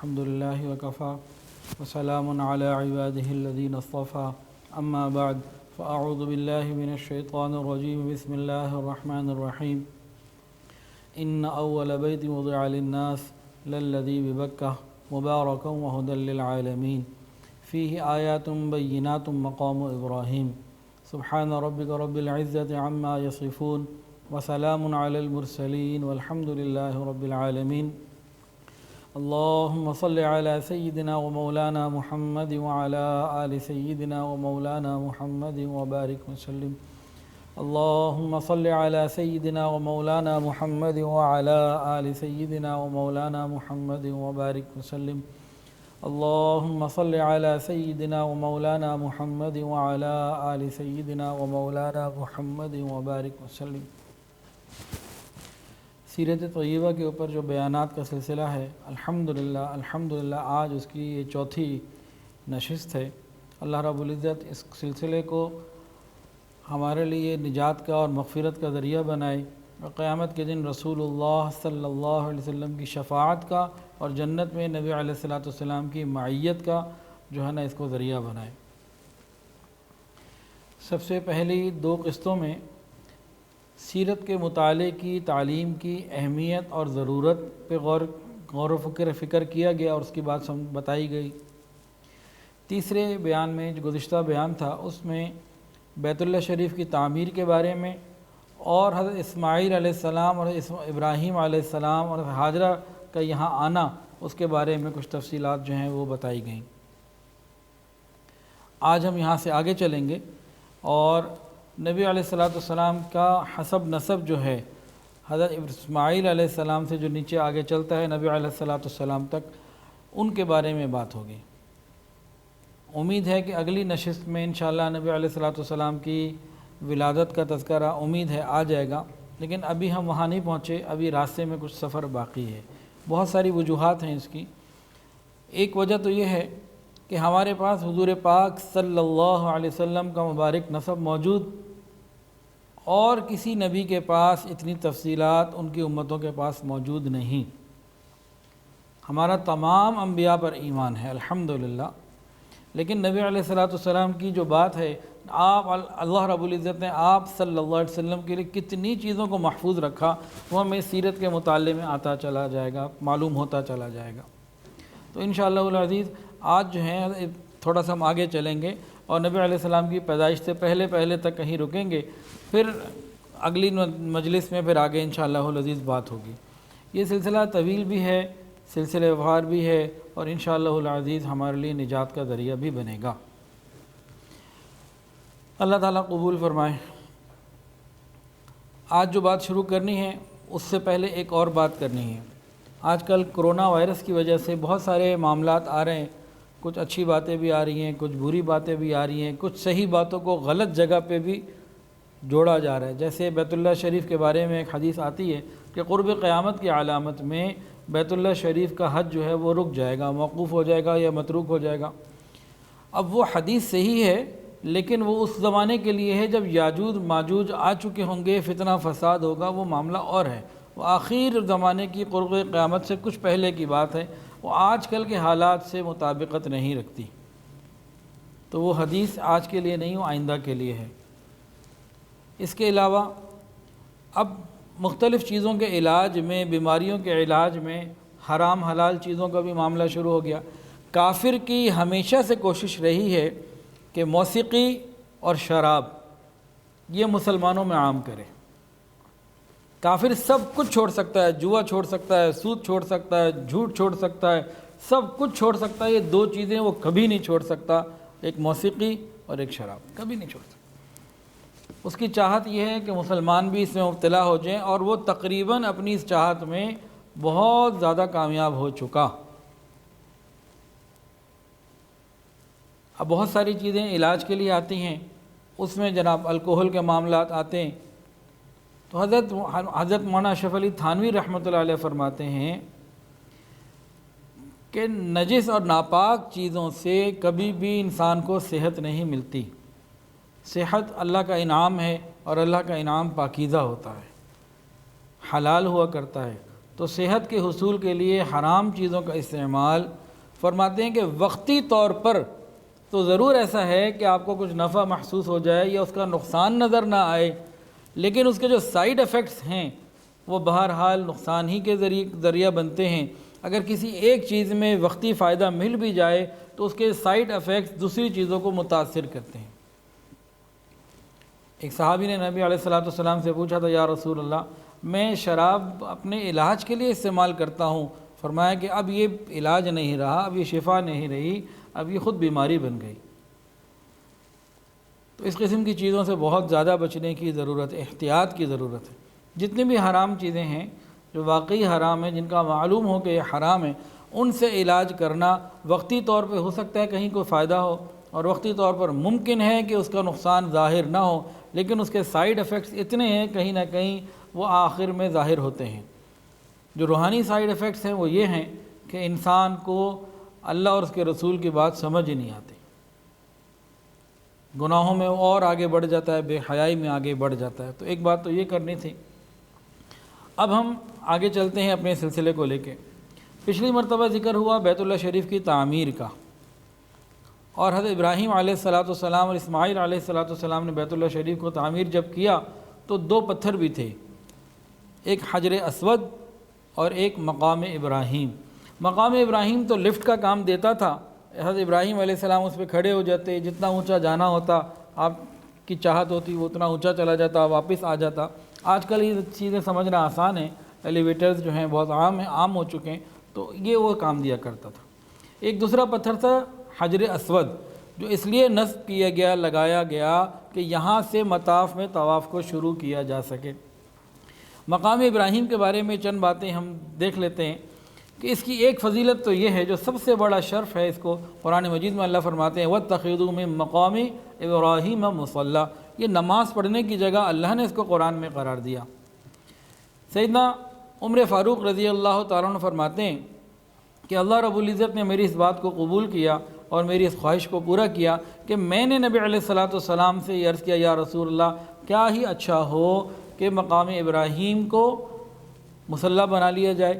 الحمد للہ وکفا وسلام علی عبادہ الذین اصطفى اما بعد فاعوذ باللہ من الشیطان الرجیم بسم اللہ الرحمن الرحیم ان اول بیت وضع للناس للذی ببکہ مبارکا وہدی للعالمین فیہ آیات بینات مقام ابراہیم سبحان ربک رب العزة عما یصفون وسلام علی المرسلین والحمد للہ رب العالمین اللهم صل على سيدنا ومولانا محمد وعلى آل سيدنا ومولانا محمد وبارك وسلم اللهم صل على سيدنا ومولانا محمد وعلى آل سيدنا ومولانا محمد وبارك وسلم اللهم صل على سيدنا ومولانا محمد وعلى آل سيدنا ومولانا محمد وبارك وسلم۔ سیرت طیبہ کے اوپر جو بیانات کا سلسلہ ہے الحمدللہ آج اس کی یہ چوتھی نشست ہے۔ اللہ رب العزت اس سلسلے کو ہمارے لیے نجات کا اور مغفرت کا ذریعہ بنائے اور قیامت کے دن رسول اللہ صلی اللہ علیہ وسلم کی شفاعت کا اور جنت میں نبی علیہ الصلوۃ والسلام کی معیت کا جو ہے نا اس کو ذریعہ بنائے۔ سب سے پہلی دو قسطوں میں سیرت کے مطالعے کی تعلیم کی اہمیت اور ضرورت پہ غور و فکر کیا گیا اور اس کی بات بتائی گئی۔ تیسرے بیان میں جو گزشتہ بیان تھا اس میں بیت اللہ شریف کی تعمیر کے بارے میں اور حضرت اسماعیل علیہ السلام اور ابراہیم علیہ السلام اور ہاجرہ کا یہاں آنا اس کے بارے میں کچھ تفصیلات جو ہیں وہ بتائی گئیں۔ آج ہم یہاں سے آگے چلیں گے اور نبی علیہ الصلوۃ والسلام کا حسب نسب جو ہے حضرت اسماعیل علیہ السلام سے جو نیچے آگے چلتا ہے نبی علیہ الصلوۃ والسلام تک، ان کے بارے میں بات ہوگی۔ امید ہے کہ اگلی نشست میں انشاءاللہ نبی علیہ الصلوۃ والسلام کی ولادت کا تذکرہ امید ہے آ جائے گا، لیکن ابھی ہم وہاں نہیں پہنچے، ابھی راستے میں کچھ سفر باقی ہے۔ بہت ساری وجوہات ہیں اس کی۔ ایک وجہ تو یہ ہے کہ ہمارے پاس حضور پاک صلی اللہ علیہ وسلم کا مبارک نسب موجود اور کسی نبی کے پاس اتنی تفصیلات ان کی امتوں کے پاس موجود نہیں۔ ہمارا تمام انبیاء پر ایمان ہے الحمدللہ، لیکن نبی علیہ الصلوۃ والسلام کی جو بات ہے اللہ رب العزت نے آپ صلی اللہ علیہ وسلم کے لیے کتنی چیزوں کو محفوظ رکھا وہ ہمیں سیرت کے مطالعے میں آتا چلا جائے گا، معلوم ہوتا چلا جائے گا۔ تو انشاءاللہ العزیز آج جو ہے تھوڑا سا ہم آگے چلیں گے اور نبی علیہ السلام کی پیدائش سے پہلے تک کہیں رکیں گے، پھر اگلی مجلس میں پھر آگے انشاءاللہ العزیز بات ہوگی۔ یہ سلسلہ طویل بھی ہے، سلسلہ وار بھی ہے اور انشاءاللہ العزیز ہمارے لیے نجات کا ذریعہ بھی بنے گا۔ اللہ تعالیٰ قبول فرمائے۔ آج جو بات شروع کرنی ہے اس سے پہلے ایک اور بات کرنی ہے۔ آج کل کرونا وائرس کی وجہ سے بہت سارے معاملات آ رہے ہیں، کچھ اچھی باتیں بھی آ رہی ہیں، کچھ بری باتیں بھی آ رہی ہیں، کچھ صحیح باتوں کو غلط جگہ پہ بھی جوڑا جا رہا ہے۔ جیسے بیت اللہ شریف کے بارے میں ایک حدیث آتی ہے کہ قرب قیامت کی علامت میں بیت اللہ شریف کا حج جو ہے وہ رک جائے گا، موقوف ہو جائے گا یا متروک ہو جائے گا۔ اب وہ حدیث صحیح ہے لیکن وہ اس زمانے کے لیے ہے جب یاجوج ماجوج آ چکے ہوں گے، فتنہ فساد ہوگا، وہ معاملہ اور ہے۔ وہ آخر زمانے کی قرب قیامت سے کچھ پہلے کی بات ہے، وہ آج کل کے حالات سے مطابقت نہیں رکھتی، تو وہ حدیث آج کے لیے نہیں، وہ آئندہ کے لیے ہے۔ اس کے علاوہ اب مختلف چیزوں کے علاج میں، بیماریوں کے علاج میں حرام حلال چیزوں کا بھی معاملہ شروع ہو گیا۔ کافر کی ہمیشہ سے کوشش رہی ہے کہ موسیقی اور شراب یہ مسلمانوں میں عام کرے۔ کافر سب کچھ چھوڑ سکتا ہے، جوا چھوڑ سکتا ہے، سود چھوڑ سکتا ہے، جھوٹ چھوڑ سکتا ہے، سب کچھ چھوڑ سکتا ہے، یہ دو چیزیں وہ کبھی نہیں چھوڑ سکتا، ایک موسیقی اور ایک شراب، کبھی نہیں چھوڑ سکتا۔ اس کی چاہت یہ ہے کہ مسلمان بھی اس میں مبتلا ہو جائیں، اور وہ تقریباً اپنی اس چاہت میں بہت زیادہ کامیاب ہو چکا۔ اب بہت ساری چیزیں علاج کے لیے آتی ہیں، اس میں جناب الکوہل کے معاملات آتے ہیں، تو حضرت مولانا اشرف علی تھانوی رحمۃ اللہ علیہ فرماتے ہیں کہ نجس اور ناپاک چیزوں سے کبھی بھی انسان کو صحت نہیں ملتی۔ صحت اللہ کا انعام ہے اور اللہ کا انعام پاکیزہ ہوتا ہے، حلال ہوا کرتا ہے، تو تو صحت کے حصول کے لیے حرام چیزوں کا استعمال، فرماتے ہیں کہ وقتی طور پر تو ضرور ایسا ہے کہ آپ کو کچھ نفع محسوس ہو جائے یا اس کا نقصان نظر نہ آئے، لیکن اس کے جو سائیڈ ایفیکٹس ہیں وہ بہرحال نقصان ہی کے ذریعہ بنتے ہیں۔ اگر کسی ایک چیز میں وقتی فائدہ مل بھی جائے تو اس کے سائیڈ ایفیکٹس دوسری چیزوں کو متاثر کرتے ہیں۔ ایک صحابی نے نبی علیہ السلام سے پوچھا تھا، یا رسول اللہ، میں شراب اپنے علاج کے لیے استعمال کرتا ہوں، فرمایا کہ اب یہ علاج نہیں رہا، اب یہ شفا نہیں رہی، اب یہ خود بیماری بن گئی۔ تو اس قسم کی چیزوں سے بہت زیادہ بچنے کی ضرورت ہے، احتیاط کی ضرورت ہے۔ جتنی بھی حرام چیزیں ہیں جو واقعی حرام ہیں، جن کا معلوم ہو کہ یہ حرام ہے، ان سے علاج کرنا وقتی طور پہ ہو سکتا ہے کہیں کوئی فائدہ ہو، اور وقتی طور پر ممکن ہے کہ اس کا نقصان ظاہر نہ ہو، لیکن اس کے سائیڈ ایفیکٹس اتنے ہیں کہیں نہ کہیں وہ آخر میں ظاہر ہوتے ہیں۔ جو روحانی سائیڈ ایفیکٹس ہیں وہ یہ ہیں کہ انسان کو اللہ اور اس کے رسول کی بات سمجھ ہی نہیں آتی، گناہوں میں اور آگے بڑھ جاتا ہے، بے حیائی میں آگے بڑھ جاتا ہے۔ تو ایک بات تو یہ کرنی تھی۔ اب ہم آگے چلتے ہیں اپنے سلسلے کو لے کے۔ پچھلی مرتبہ ذکر ہوا بیت اللہ شریف کی تعمیر کا، اور حضرت ابراہیم علیہ السلام اور اسماعیل علیہ السلام نے بیت اللہ شریف کو تعمیر جب کیا تو دو پتھر بھی تھے، ایک حجر اسود اور ایک مقام ابراہیم۔ مقام ابراہیم تو لفٹ کا کام دیتا تھا، حضرت ابراہیم علیہ السلام اس پہ کھڑے ہو جاتے، جتنا اونچا جانا ہوتا آپ کی چاہت ہوتی وہ اتنا اونچا چلا جاتا، واپس آ جاتا۔ آج کل یہ چیزیں سمجھنا آسان ہے، ایلیویٹرز جو ہیں بہت عام ہو چکے ہیں، تو یہ وہ کام دیا کرتا تھا۔ ایک دوسرا پتھر تھا حجر اسود، جو اس لیے نصب کیا گیا، لگایا گیا کہ یہاں سے مطاف میں طواف کو شروع کیا جا سکے۔ مقام ابراہیم کے بارے میں چند باتیں ہم دیکھ لیتے ہیں کہ اس کی ایک فضیلت تو یہ ہے، جو سب سے بڑا شرف ہے، اس کو قرآن مجید میں اللہ فرماتے ہیں وَاتَّخِذُوا مِن مَّقَامِ إِبْرَاهِيمَ مُصَلًّى، یہ نماز پڑھنے کی جگہ اللہ نے اس کو قرآن میں قرار دیا۔ سیدنا عمر فاروق رضی اللہ تعالیٰ عنہ فرماتے ہیں کہ اللہ رب العزت نے میری اس بات کو قبول کیا اور میری اس خواہش کو پورا کیا کہ میں نے نبی علیہ السلام سے یہ عرض کیا، یا رسول اللہ، کیا ہی اچھا ہو کہ مقام ابراہیم کو مصلی بنا لیا جائے۔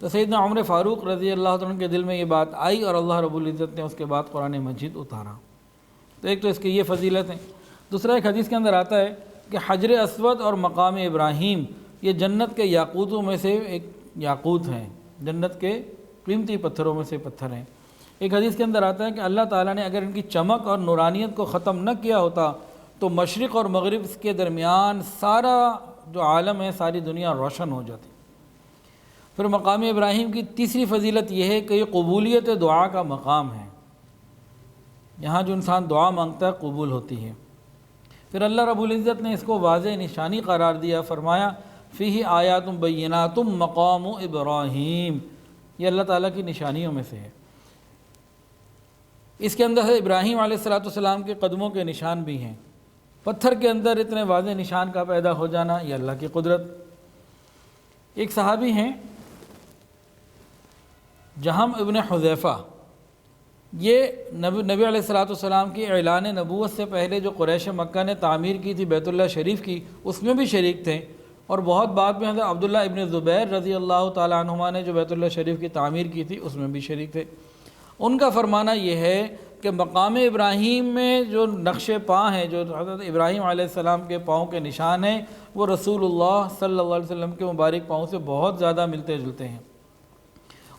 تو سیدنا عمر فاروق رضی اللہ عنہ کے دل میں یہ بات آئی اور اللہ رب العزت نے اس کے بعد قرآن مجید اتارا۔ تو ایک تو اس کی یہ فضیلت ہے۔ دوسرا ایک حدیث کے اندر آتا ہے کہ حجر اسود اور مقام ابراہیم یہ جنت کے یاقوتوں میں سے ایک یاقوت ہیں، جنت کے قیمتی پتھروں میں سے پتھر ہیں۔ ایک حدیث کے اندر آتا ہے کہ اللہ تعالیٰ نے اگر ان کی چمک اور نورانیت کو ختم نہ کیا ہوتا تو مشرق اور مغرب کے درمیان سارا جو عالم ہے، ساری دنیا روشن ہو جاتی۔ پھر مقام ابراہیم کی تیسری فضیلت یہ ہے کہ یہ قبولیت دعا کا مقام ہے، یہاں جو انسان دعا مانگتا ہے قبول ہوتی ہے۔ پھر اللہ رب العزت نے اس کو واضح نشانی قرار دیا، فرمایا فیہ آیات بینات مقام ابراہیم، یہ اللہ تعالیٰ کی نشانیوں میں سے ہے۔ اس کے اندر ابراہیم علیہ السلام کے قدموں کے نشان بھی ہیں۔ پتھر کے اندر اتنے واضح نشان کا پیدا ہو جانا، یہ اللہ کی قدرت۔ ایک صحابی ہیں جہم ابن حذیفہ، یہ نبی علیہ السلام کی اعلان نبوت سے پہلے جو قریش مکہ نے تعمیر کی تھی بیت اللہ شریف کی، اس میں بھی شریک تھے، اور بہت بعد میں حضرت عبداللہ ابن زبیر رضی اللہ تعالیٰ عنہما نے جو بیت اللہ شریف کی تعمیر کی تھی اس میں بھی شریک تھے۔ ان کا فرمانا یہ ہے کہ مقام ابراہیم میں جو نقش پا ہیں، جو حضرت ابراہیم علیہ السلام کے پاؤں کے نشان ہیں، وہ رسول اللہ صلی اللہ علیہ وسلم کے مبارک پاؤں سے بہت زیادہ ملتے جلتے ہیں۔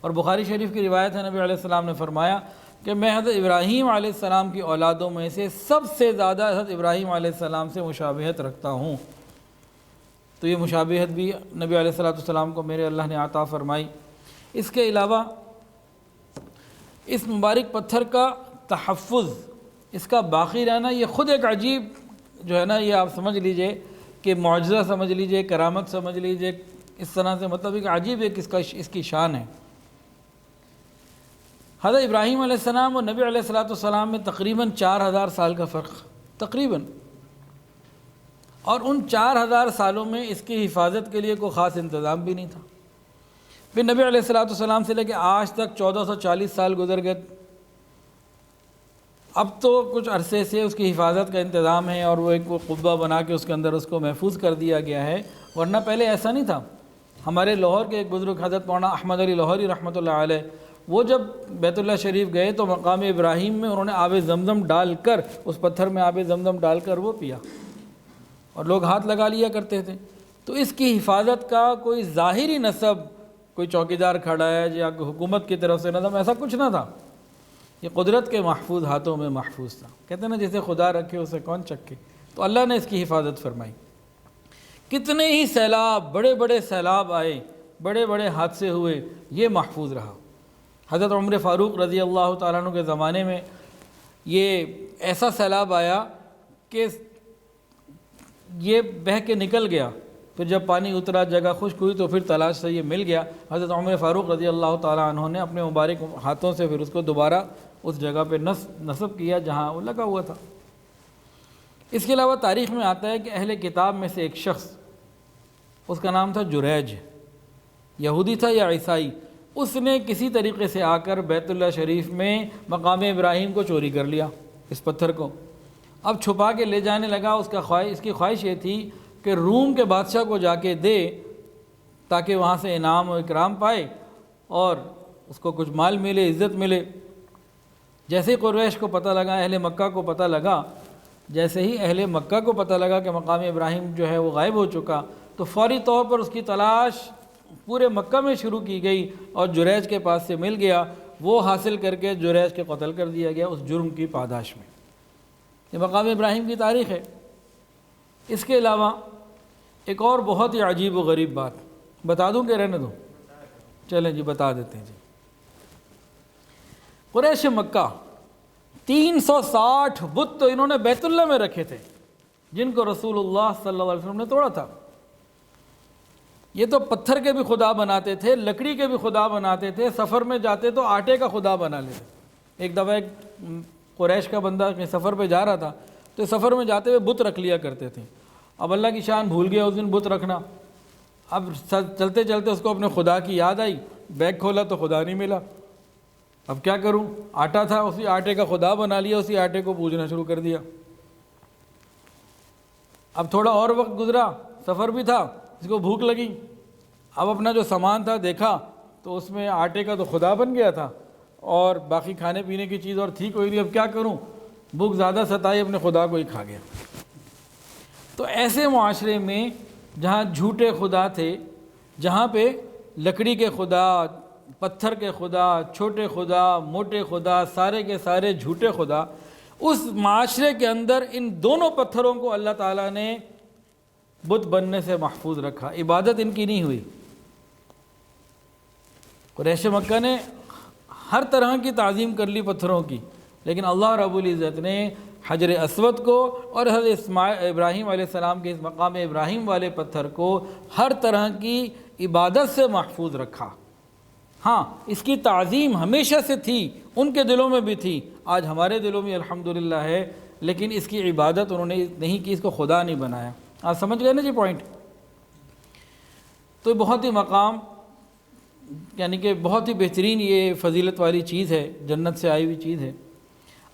اور بخاری شریف کی روایت ہے، نبی علیہ السلام نے فرمایا کہ میں حضرت ابراہیم علیہ السلام کی اولادوں میں سے سب سے زیادہ حضرت ابراہیم علیہ السلام سے مشابہت رکھتا ہوں۔ تو یہ مشابہت بھی نبی علیہ السلام کو میرے اللہ نے عطا فرمائی۔ اس کے علاوہ اس مبارک پتھر کا تحفظ، اس کا باقی رہنا، یہ خود ایک عجیب جو ہے نا، یہ آپ سمجھ لیجئے کہ معجزہ سمجھ لیجئے، کرامت سمجھ لیجئے، اس طرح سے مطلب ایک عجیب ایک اس کی شان ہے۔ حضرت ابراہیم علیہ السلام اور نبی علیہ السلام میں تقریباً 4000 سال کا فرق تقریباً، اور ان 4000 سالوں میں اس کی حفاظت کے لیے کوئی خاص انتظام بھی نہیں تھا۔ پھر نبی علیہ السلام سے لے کے آج تک 1440 سال گزر گئے، اب تو کچھ عرصے سے اس کی حفاظت کا انتظام ہے اور وہ ایک قبہ بنا کے اس کے اندر اس کو محفوظ کر دیا گیا ہے، ورنہ پہلے ایسا نہیں تھا۔ ہمارے لاہور کے ایک بزرگ حضرت مولانا احمد علی لاہوری رحمۃ اللہ علیہ، وہ جب بیت اللہ شریف گئے تو مقام ابراہیم میں انہوں نے آب زمزم ڈال کر، اس پتھر میں آب زمزم ڈال کر وہ پیا، اور لوگ ہاتھ لگا لیا کرتے تھے۔ تو اس کی حفاظت کا کوئی ظاہری نسب، کوئی چوکیدار کھڑا ہے یا حکومت کی طرف سے نظم، ایسا کچھ نہ تھا، یہ قدرت کے محفوظ ہاتھوں میں محفوظ تھا۔ کہتے ہیں نا جسے خدا رکھے اسے کون چکے، تو اللہ نے اس کی حفاظت فرمائی۔ کتنے ہی سیلاب، بڑے بڑے سیلاب آئے، بڑے بڑے حادثے ہوئے، یہ محفوظ رہا۔ حضرت عمر فاروق رضی اللہ تعالیٰ عنہ کے زمانے میں یہ ایسا سیلاب آیا کہ یہ بہہ کے نکل گیا، پھر جب پانی اترا، جگہ خشک ہوئی تو پھر تلاش سے یہ مل گیا۔ حضرت عمر فاروق رضی اللہ تعالیٰ عنہ نے اپنے مبارک ہاتھوں سے پھر اس کو دوبارہ اس جگہ پہ نصب کیا جہاں وہ لگا ہوا تھا۔ اس کے علاوہ تاریخ میں آتا ہے کہ اہل کتاب میں سے ایک شخص، اس کا نام تھا جریج، یہودی تھا یا عیسائی، اس نے کسی طریقے سے آ کر بیت اللہ شریف میں مقام ابراہیم کو چوری کر لیا، اس پتھر کو۔ اب چھپا کے لے جانے لگا، اس کی خواہش یہ تھی کہ روم کے بادشاہ کو جا کے دے تاکہ وہاں سے انعام و اکرام پائے اور اس کو کچھ مال ملے، عزت ملے۔ جیسے ہی قریش کو پتہ لگا، اہل مکہ کو پتہ لگا، جیسے ہی اہل مکہ کو پتہ لگا کہ مقام ابراہیم جو ہے وہ غائب ہو چکا، تو فوری طور پر اس کی تلاش پورے مکہ میں شروع کی گئی اور جریج کے پاس سے مل گیا، وہ حاصل کر کے جریج کے قتل کر دیا گیا اس جرم کی پاداش میں۔ یہ مقام ابراہیم کی تاریخ ہے۔ اس کے علاوہ ایک اور بہت ہی عجیب و غریب بات بتا دوں کہ رہنے دوں؟ چلیں جی بتا دیتے ہیں جی۔ قریش مکہ 360 بت تو انہوں نے بیت اللہ میں رکھے تھے، جن کو رسول اللہ صلی اللہ علیہ وسلم نے توڑا تھا۔ یہ تو پتھر کے بھی خدا بناتے تھے، لکڑی کے بھی خدا بناتے تھے، سفر میں جاتے تو آٹے کا خدا بنا لیتے۔ ایک دفعہ ایک قریش کا بندہ کہیں سفر پہ جا رہا تھا تو سفر میں جاتے ہوئے بت رکھ لیا کرتے تھے۔ اب اللہ کی شان بھول گیا اس دن بت رکھنا۔ اب چلتے چلتے اس کو اپنے خدا کی یاد آئی، بیگ کھولا تو خدا نہیں ملا۔ اب کیا کروں؟ آٹا تھا، اسی آٹے کا خدا بنا لیا، اسی آٹے کو پوجنا شروع کر دیا۔ اب تھوڑا اور وقت گزرا، سفر بھی تھا، اس کو بھوک لگی، اب اپنا جو سامان تھا دیکھا تو اس میں آٹے کا تو خدا بن گیا تھا اور باقی کھانے پینے کی چیز اور تھی کوئی نہیں۔ اب کیا کروں؟ بھوک زیادہ ستائی، اپنے خدا کو ہی کھا گیا۔ تو ایسے معاشرے میں جہاں جھوٹے خدا تھے، جہاں پہ لکڑی کے خدا، پتھر کے خدا، چھوٹے خدا، موٹے خدا، سارے کے سارے جھوٹے خدا، اس معاشرے کے اندر ان دونوں پتھروں کو اللہ تعالیٰ نے بت بننے سے محفوظ رکھا، عبادت ان کی نہیں ہوئی۔ قریش مکہ نے ہر طرح کی تعظیم کر لی پتھروں کی، لیکن اللہ رب العزت نے حجر اسود کو اور حضرت ابراہیم علیہ السلام کے اس مقام ابراہیم والے پتھر کو ہر طرح کی عبادت سے محفوظ رکھا۔ ہاں، اس کی تعظیم ہمیشہ سے تھی، ان کے دلوں میں بھی تھی، آج ہمارے دلوں میں الحمدللہ ہے، لیکن اس کی عبادت انہوں نے نہیں کی، اس کو خدا نہیں بنایا۔ آپ سمجھ گئے نا جی پوائنٹ؟ تو بہت ہی مقام، یعنی کہ بہت ہی بہترین یہ فضیلت والی چیز ہے، جنت سے آئی ہوئی چیز ہے۔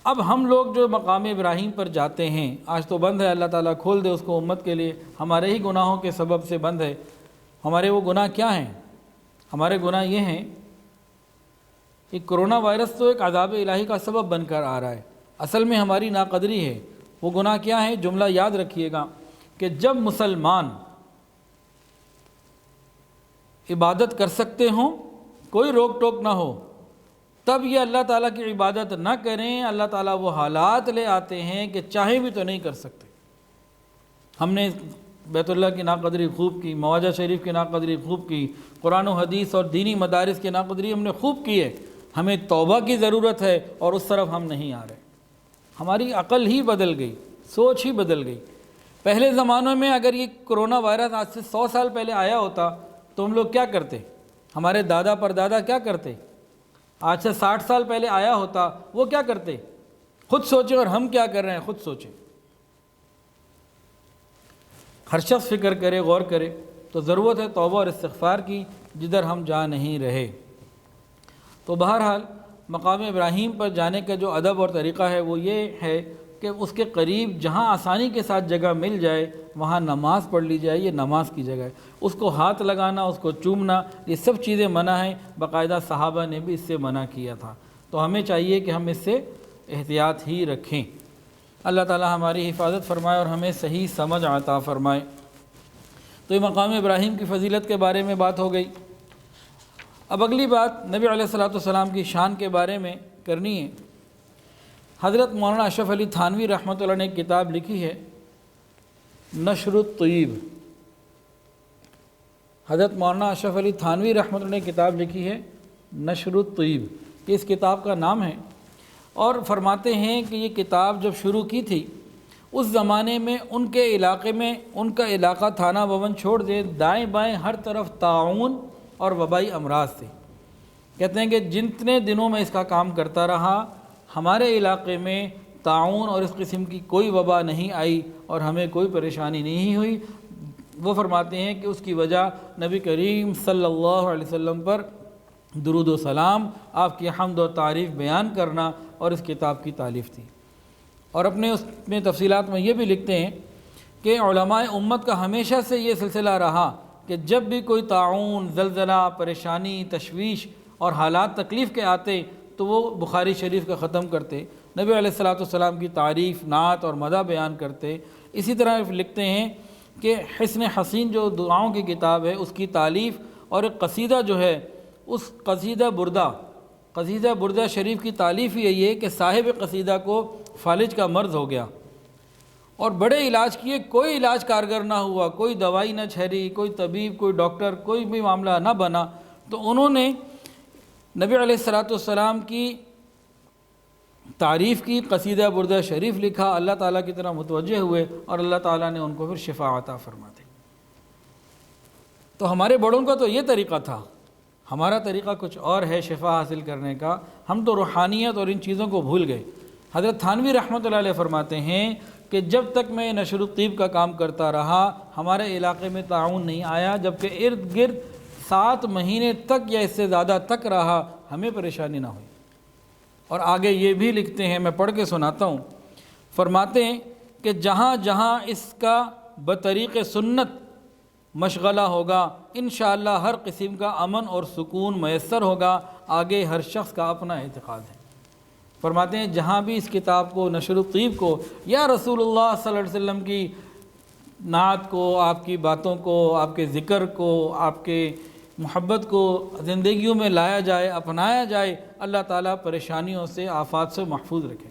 اب ہم لوگ جو مقام ابراہیم پر جاتے ہیں، آج تو بند ہے، اللہ تعالیٰ کھول دے اس کو امت کے لیے، ہمارے ہی گناہوں کے سبب سے بند ہے۔ ہمارے وہ گناہ کیا ہیں؟ ہمارے گناہ یہ ہیں کہ کرونا وائرس تو ایک عذاب الہی کا سبب بن کر آ رہا ہے، اصل میں ہماری ناقدری ہے۔ وہ گناہ کیا ہیں؟ جملہ یاد رکھیے گا کہ جب مسلمان عبادت کر سکتے ہوں، کوئی روک ٹوک نہ ہو، تب یہ اللہ تعالیٰ کی عبادت نہ کریں، اللہ تعالیٰ وہ حالات لے آتے ہیں کہ چاہیں بھی تو نہیں کر سکتے۔ ہم نے بیت اللہ کی ناقدری خوب کی، مواجہ شریف کی ناقدری خوب کی، قرآن و حدیث اور دینی مدارس کی ناقدری ہم نے خوب کی ہے۔ ہمیں توبہ کی ضرورت ہے اور اس طرف ہم نہیں آ رہے۔ ہماری عقل ہی بدل گئی، سوچ ہی بدل گئی۔ پہلے زمانوں میں اگر یہ کرونا وائرس آج سے 100 سال پہلے آیا ہوتا تو ہم لوگ کیا کرتے؟ ہمارے دادا پردادا کیا کرتے؟ آج سے 60 سال پہلے آیا ہوتا وہ کیا کرتے؟ خود سوچیں، اور ہم کیا کر رہے ہیں خود سوچیں۔ ہر شخص فکر کرے، غور کرے۔ تو ضرورت ہے توبہ اور استغفار کی، جدھر ہم جا نہیں رہے۔ تو بہرحال مقام ابراہیم پر جانے کا جو ادب اور طریقہ ہے وہ یہ ہے کہ اس کے قریب جہاں آسانی کے ساتھ جگہ مل جائے وہاں نماز پڑھ لی جائے، یہ نماز کی جگہ ہے۔ اس کو ہاتھ لگانا، اس کو چومنا، یہ سب چیزیں منع ہیں، باقاعدہ صحابہ نے بھی اس سے منع کیا تھا۔ تو ہمیں چاہیے کہ ہم اس سے احتیاط ہی رکھیں۔ اللہ تعالی ہماری حفاظت فرمائے اور ہمیں صحیح سمجھ عطا فرمائے۔ تو یہ مقام ابراہیم کی فضیلت کے بارے میں بات ہو گئی۔ اب اگلی بات نبی علیہ الصلوۃ والسلام کی شان کے بارے میں کرنی ہے۔ حضرت مولانا اشرف علی تھانوی رحمۃ اللہ نے ایک کتاب لکھی ہے نشر الطیب۔ حضرت مولانا اشرف علی تھانوی رحمۃ اللہ نے کتاب لکھی ہے نشر الطیب، یہ اس کتاب کا نام ہے، اور فرماتے ہیں کہ یہ کتاب جب شروع کی تھی اس زمانے میں ان کے علاقے میں، ان کا علاقہ تھانہ بھون چھوڑ دے، دائیں بائیں ہر طرف طاعون اور وبائی امراض تھے۔ کہتے ہیں کہ جتنے دنوں میں اس کا کام کرتا رہا، ہمارے علاقے میں طاعون اور اس قسم کی کوئی وبا نہیں آئی اور ہمیں کوئی پریشانی نہیں ہوئی۔ وہ فرماتے ہیں کہ اس کی وجہ نبی کریم صلی اللہ علیہ وسلم پر درود و سلام، آپ کی حمد و تعریف بیان کرنا اور اس کتاب کی تالیف تھی۔ اور اپنے اس میں تفصیلات میں یہ بھی لکھتے ہیں کہ علماء امت کا ہمیشہ سے یہ سلسلہ رہا کہ جب بھی کوئی طاعون، زلزلہ، پریشانی، تشویش اور حالات تکلیف کے آتے تو وہ بخاری شریف کا ختم کرتے، نبی علیہ الصلوۃ والسلام کی تعریف، نعت اور مدح بیان کرتے۔ اسی طرح لکھتے ہیں کہ حصن حسین جو دعاؤں کی کتاب ہے اس کی تالیف، اور ایک قصیدہ جو ہے اس قصیدہ بردہ شریف کی تالیف ہی یہی ہے کہ صاحب قصیدہ کو فالج کا مرض ہو گیا اور بڑے علاج کیے، کوئی علاج کارگر نہ ہوا، کوئی دوائی نہ ٹھہری، کوئی طبیب، کوئی ڈاکٹر، کوئی بھی معاملہ نہ بنا۔ تو انہوں نے نبی علیہ الصلوۃ والسلام کی تعریف کی، قصیدہ بردہ شریف لکھا، اللہ تعالیٰ کی طرح متوجہ ہوئے اور اللہ تعالیٰ نے ان کو پھر شفا عطا فرما دی۔ تو ہمارے بڑوں کا تو یہ طریقہ تھا، ہمارا طریقہ کچھ اور ہے شفا حاصل کرنے کا۔ ہم تو روحانیت اور ان چیزوں کو بھول گئے۔ حضرت تھانوی رحمۃ اللہ علیہ فرماتے ہیں کہ جب تک میں نشر الطیب کا کام کرتا رہا ہمارے علاقے میں طاعون نہیں آیا، جبکہ ارد گرد 7 مہینے تک یا اس سے زیادہ تک رہا، ہمیں پریشانی نہ ہوئی۔ اور آگے یہ بھی لکھتے ہیں، میں پڑھ کے سناتا ہوں، فرماتے ہیں کہ جہاں جہاں اس کا بطریق سنت مشغلہ ہوگا انشاءاللہ ہر قسم کا امن اور سکون میسر ہوگا۔ آگے ہر شخص کا اپنا اعتقاد ہے۔ فرماتے ہیں جہاں بھی اس کتاب کو، نشر الطیب کو، یا رسول اللہ صلی اللہ علیہ وسلم کی نعت کو، آپ کی باتوں کو، آپ کے ذکر کو، آپ کے محبت کو زندگیوں میں لایا جائے، اپنایا جائے، اللہ تعالیٰ پریشانیوں سے، آفات سے محفوظ رکھے۔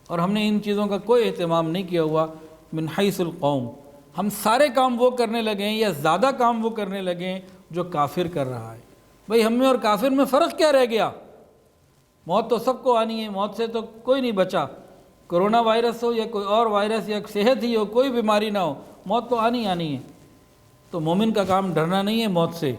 اور ہم نے ان چیزوں کا کوئی اہتمام نہیں کیا ہوا۔ من حیث القوم، ہم سارے کام وہ کرنے لگے ہیں یا زیادہ کام وہ کرنے لگے ہیں جو کافر کر رہا ہے۔ بھئی ہم میں اور کافر میں فرق کیا رہ گیا؟ موت تو سب کو آنی ہے، موت سے تو کوئی نہیں بچا۔ کرونا وائرس ہو یا کوئی اور وائرس یا صحت ہی ہو، کوئی بیماری نہ ہو، موت تو آنی ہے۔ تو مومن کا کام ڈرنا نہیں ہے موت سے،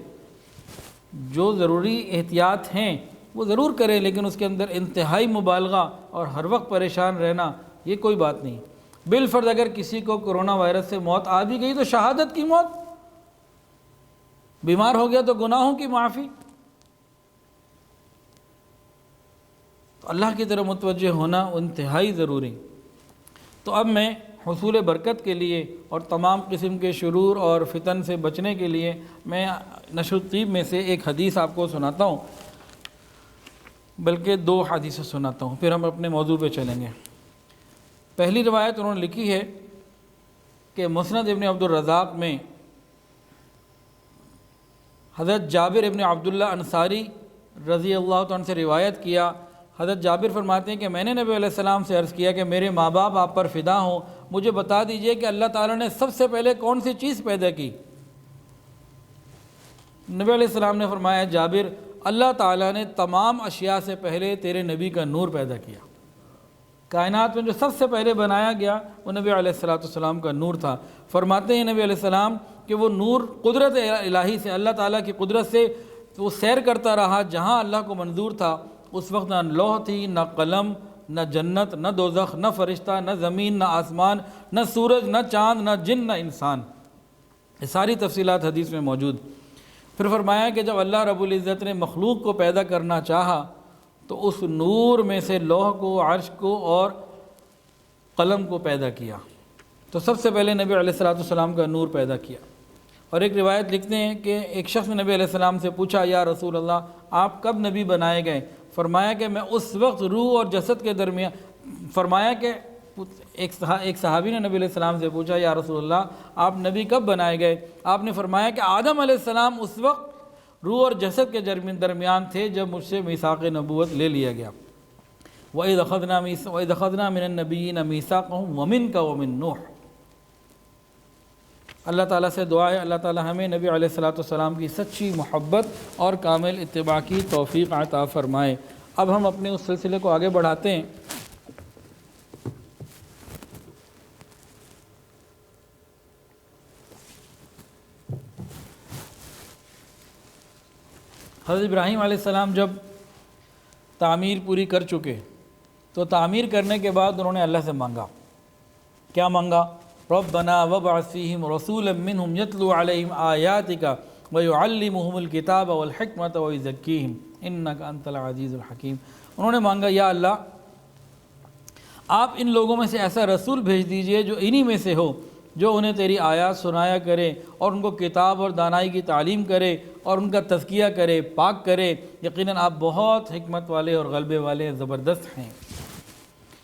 جو ضروری احتیاط ہیں وہ ضرور کریں، لیکن اس کے اندر انتہائی مبالغہ اور ہر وقت پریشان رہنا یہ کوئی بات نہیں۔ بالفرض اگر کسی کو کرونا وائرس سے موت آ بھی گئی تو شہادت کی موت، بیمار ہو گیا تو گناہوں کی معافی۔ تو اللہ کی طرف متوجہ ہونا انتہائی ضروری۔ تو اب میں حصول برکت کے لیے اور تمام قسم کے شرور اور فتن سے بچنے کے لیے میں نشر الطیب میں سے ایک حدیث آپ کو سناتا ہوں، بلکہ 2 حدیثیں سناتا ہوں، پھر ہم اپنے موضوع پہ چلیں گے۔ پہلی روایت انہوں نے لکھی ہے کہ مسند ابن عبد الرزاق میں حضرت جابر ابن عبداللہ انصاری رضی اللہ عنہ سے روایت کیا۔ حضرت جابر فرماتے ہیں کہ میں نے نبی علیہ السلام سے عرض کیا کہ میرے ماں باپ آپ پر فدا ہوں، مجھے بتا دیجئے کہ اللہ تعالیٰ نے سب سے پہلے کون سی چیز پیدا کی؟ نبی علیہ السلام نے فرمایا جابر، اللہ تعالیٰ نے تمام اشیاء سے پہلے تیرے نبی کا نور پیدا کیا۔ کائنات میں جو سب سے پہلے بنایا گیا وہ نبی علیہ السلام کا نور تھا۔ فرماتے ہیں نبی علیہ السلام کہ وہ نور قدرت الہی سے، اللہ تعالیٰ کی قدرت سے وہ سیر کرتا رہا جہاں اللہ کو منظور تھا۔ اس وقت نہ لوح تھی، نہ قلم، نہ جنت، نہ دوزخ، نہ فرشتہ، نہ زمین، نہ آسمان، نہ سورج، نہ چاند، نہ جن، نہ انسان۔ یہ ساری تفصیلات حدیث میں موجود۔ پھر فرمایا کہ جب اللہ رب العزت نے مخلوق کو پیدا کرنا چاہا تو اس نور میں سے لوح کو، عرش کو اور قلم کو پیدا کیا، تو سب سے پہلے نبی علیہ السلام کا نور پیدا کیا۔ اور ایک روایت لکھتے ہیں کہ ایک شخص نے نبی علیہ السلام سے پوچھا، یا رسول اللہ آپ کب نبی بنائے گئے؟ فرمایا کہ میں اس وقت روح اور جسد کے درمیان، فرمایا کہ ایک صحابی نے نبی علیہ السلام سے پوچھا، یا رسول اللہ آپ نبی کب بنائے گئے؟ آپ نے فرمایا کہ آدم علیہ السلام اس وقت روح اور جسد کے درمیان تھے جب مجھ سے میثاق نبوت لے لیا گیا۔ وَإِذْ أَخَذْنَا مِنَ النَّبِيِّينَ مِيثَاقَهُمْ وَمِنْكَ وَمِن نُوحٍ۔ اللہ تعالیٰ سے دعا ہے اللہ تعالیٰ ہمیں نبی علیہ السلام کی سچی محبت اور کامل اتباع کی توفیق عطا فرمائے۔ اب ہم اپنے اس سلسلے کو آگے بڑھاتے ہیں۔ حضرت ابراہیم علیہ السلام جب تعمیر پوری کر چکے تو تعمیر کرنے کے بعد انہوں نے اللہ سے مانگا، کیا مانگا؟ ربنا وابعث فیہم رسولا منہم یتلو علیہم آیاتک ویعلمہم الکتاب والحکمت ویزکیہم انک انت العزیز الحکیم۔ انہوں نے مانگا، یا اللہ آپ ان لوگوں میں سے ایسا رسول بھیج دیجئے جو انہی میں سے ہو، جو انہیں تیری آیات سنایا کرے اور ان کو کتاب اور دانائی کی تعلیم کرے اور ان کا تزکیہ کرے، پاک کرے۔ یقیناً آپ بہت حکمت والے اور غلبے والے زبردست ہیں۔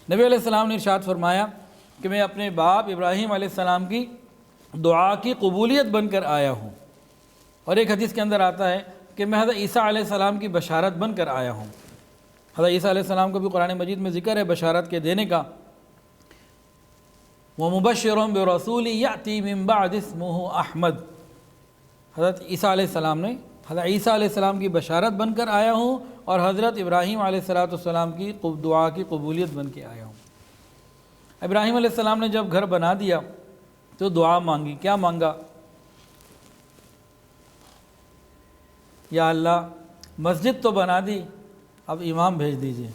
نبی علیہ السلام نے ارشاد فرمایا کہ میں اپنے باپ ابراہیم علیہ السلام کی دعا کی قبولیت بن کر آیا ہوں، اور ایک حدیث کے اندر آتا ہے کہ میں حضرت عیسیٰ علیہ السلام کی بشارت بن کر آیا ہوں۔ حضرت عیسیٰ علیہ السلام کو بھی قرآن مجید میں ذکر ہے بشارت کے دینے کا، وَمُبَشِّرٌ بِرَسُولٍ يَأْتِي مِن بَعْدِ اسْمُهُ احمد۔ حضرت عیسیٰ علیہ السلام نے حضرت عیسیٰ علیہ السلام کی بشارت بن کر آیا ہوں، اور حضرت ابراہیم علیہ السلام کی دعا کی قبولیت بن کے آیا ہوں۔ ابراہیم علیہ السلام نے جب گھر بنا دیا تو دعا مانگی، کیا مانگا؟ یا اللہ مسجد تو بنا دی، اب امام بھیج دیجئے۔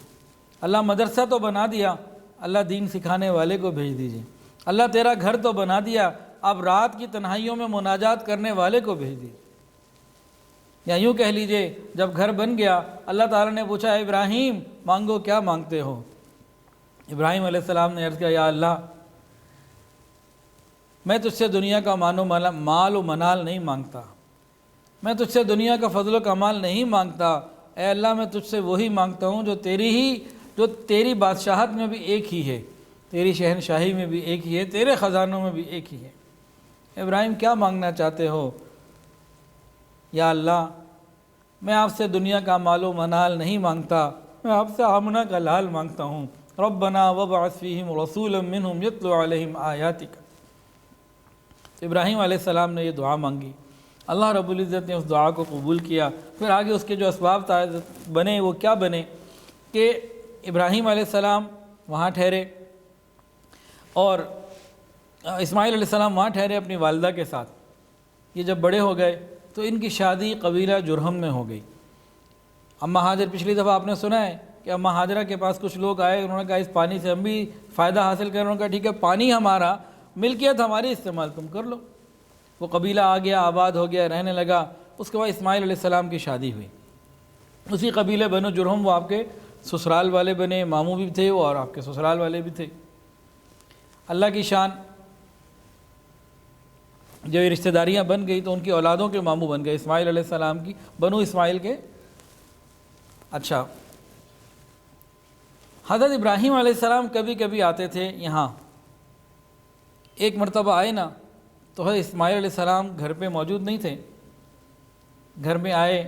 اللہ مدرسہ تو بنا دیا، اللہ دین سکھانے والے کو بھیج دیجئے۔ اللہ تیرا گھر تو بنا دیا، اب رات کی تنہائیوں میں مناجات کرنے والے کو بھیج دیجئے۔ یا یوں کہہ لیجئے جب گھر بن گیا اللہ تعالیٰ نے پوچھا، ابراہیم مانگو کیا مانگتے ہو؟ ابراہیم علیہ السلام نے عرض کیا، یا اللہ میں تجھ سے دنیا کا مال و منال نہیں مانگتا، میں تجھ سے دنیا کا فضل و کمال نہیں مانگتا، اے اللہ میں تجھ سے وہی مانگتا ہوں جو تیری بادشاہت میں بھی ایک ہی ہے، تیری شہنشاہی میں بھی ایک ہی ہے، تیرے خزانوں میں بھی ایک ہی ہے۔ ابراہیم کیا مانگنا چاہتے ہو؟ یا اللہ میں آپ سے دنیا کا مال و منال نہیں مانگتا، میں آپ سے آمنہ کا لال مانگتا ہوں۔ ربنا وابعث فیہم رسولا منہم یتلو علیہم آیاتک۔ ابراہیم علیہ السلام نے یہ دعا مانگی، اللہ رب العزت نے اس دعا کو قبول کیا۔ پھر آگے اس کے جو اسباب بنے وہ کیا بنے کہ ابراہیم علیہ السلام وہاں ٹھہرے اور اسماعیل علیہ السلام وہاں ٹھہرے اپنی والدہ کے ساتھ۔ یہ جب بڑے ہو گئے تو ان کی شادی قبیلہ جرہم میں ہو گئی۔ اماں ہاجر، پچھلی دفعہ آپ نے سنا ہے کہ اماں ہاجرہ کے پاس کچھ لوگ آئے، انہوں نے کہا اس پانی سے ہم بھی فائدہ حاصل کریں۔ انہوں نے کہا ٹھیک ہے، پانی ہمارا، ملکیت ہماری، استعمال تم کر لو۔ وہ قبیلہ آ گیا، آباد ہو گیا، رہنے لگا۔ اس کے بعد اسماعیل علیہ السلام کی شادی ہوئی، اسی قبیلے بنو جرہم، وہ آپ کے سسرال والے بنے، ماموں بھی تھے وہ اور آپ کے سسرال والے بھی تھے۔ اللہ کی شان، جو یہ رشتہ داریاں بن گئی تو ان کی اولادوں کے ماموں بن گئے، اسماعیل علیہ السلام کی بنو اسماعیل کے۔ اچھا، حضرت ابراہیم علیہ السلام کبھی کبھی آتے تھے یہاں۔ ایک مرتبہ آئے نا تو حضرت اسماعیل علیہ السلام گھر پہ موجود نہیں تھے، گھر میں آئے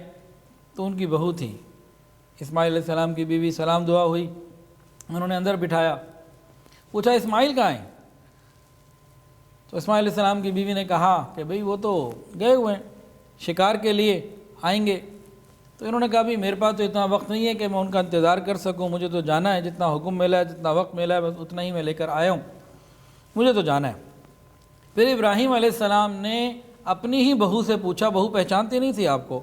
تو ان کی بہو تھی، اسماعیل علیہ السلام کی بیوی، سلام دعا ہوئی، انہوں نے اندر بٹھایا، پوچھا اسماعیل کہاں ہیں؟ تو اسماعیل علیہ السلام کی بیوی نے کہا کہ بھئی وہ تو گئے ہوئے ہیں شکار کے لیے، آئیں گے۔ تو انہوں نے کہا بھی میرے پاس تو اتنا وقت نہیں ہے کہ میں ان کا انتظار کر سکوں، مجھے تو جانا ہے، جتنا حکم ملا ہے، جتنا وقت ملا ہے بس اتنا ہی میں لے کر آیا ہوں، مجھے تو جانا ہے۔ پھر ابراہیم علیہ السلام نے اپنی ہی بہو سے پوچھا، بہو پہچانتی نہیں تھی آپ کو،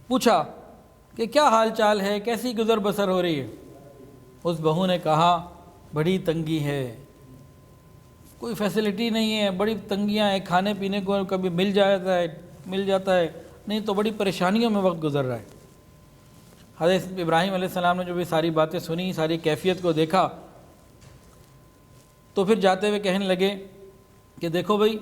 پوچھا کہ کیا حال چال ہے، کیسی گزر بسر ہو رہی ہے؟ اس بہو نے کہا بڑی تنگی ہے، کوئی فیسلٹی نہیں ہے، بڑی تنگیاں ہیں، کھانے پینے کو کبھی مل جاتا ہے نہیں تو بڑی پریشانیوں میں وقت گزر رہا ہے۔ حضرت ابراہیم علیہ السلام نے جو بھی ساری باتیں سنی، ساری کیفیت کو دیکھا تو پھر جاتے ہوئے کہنے لگے کہ دیکھو بھائی،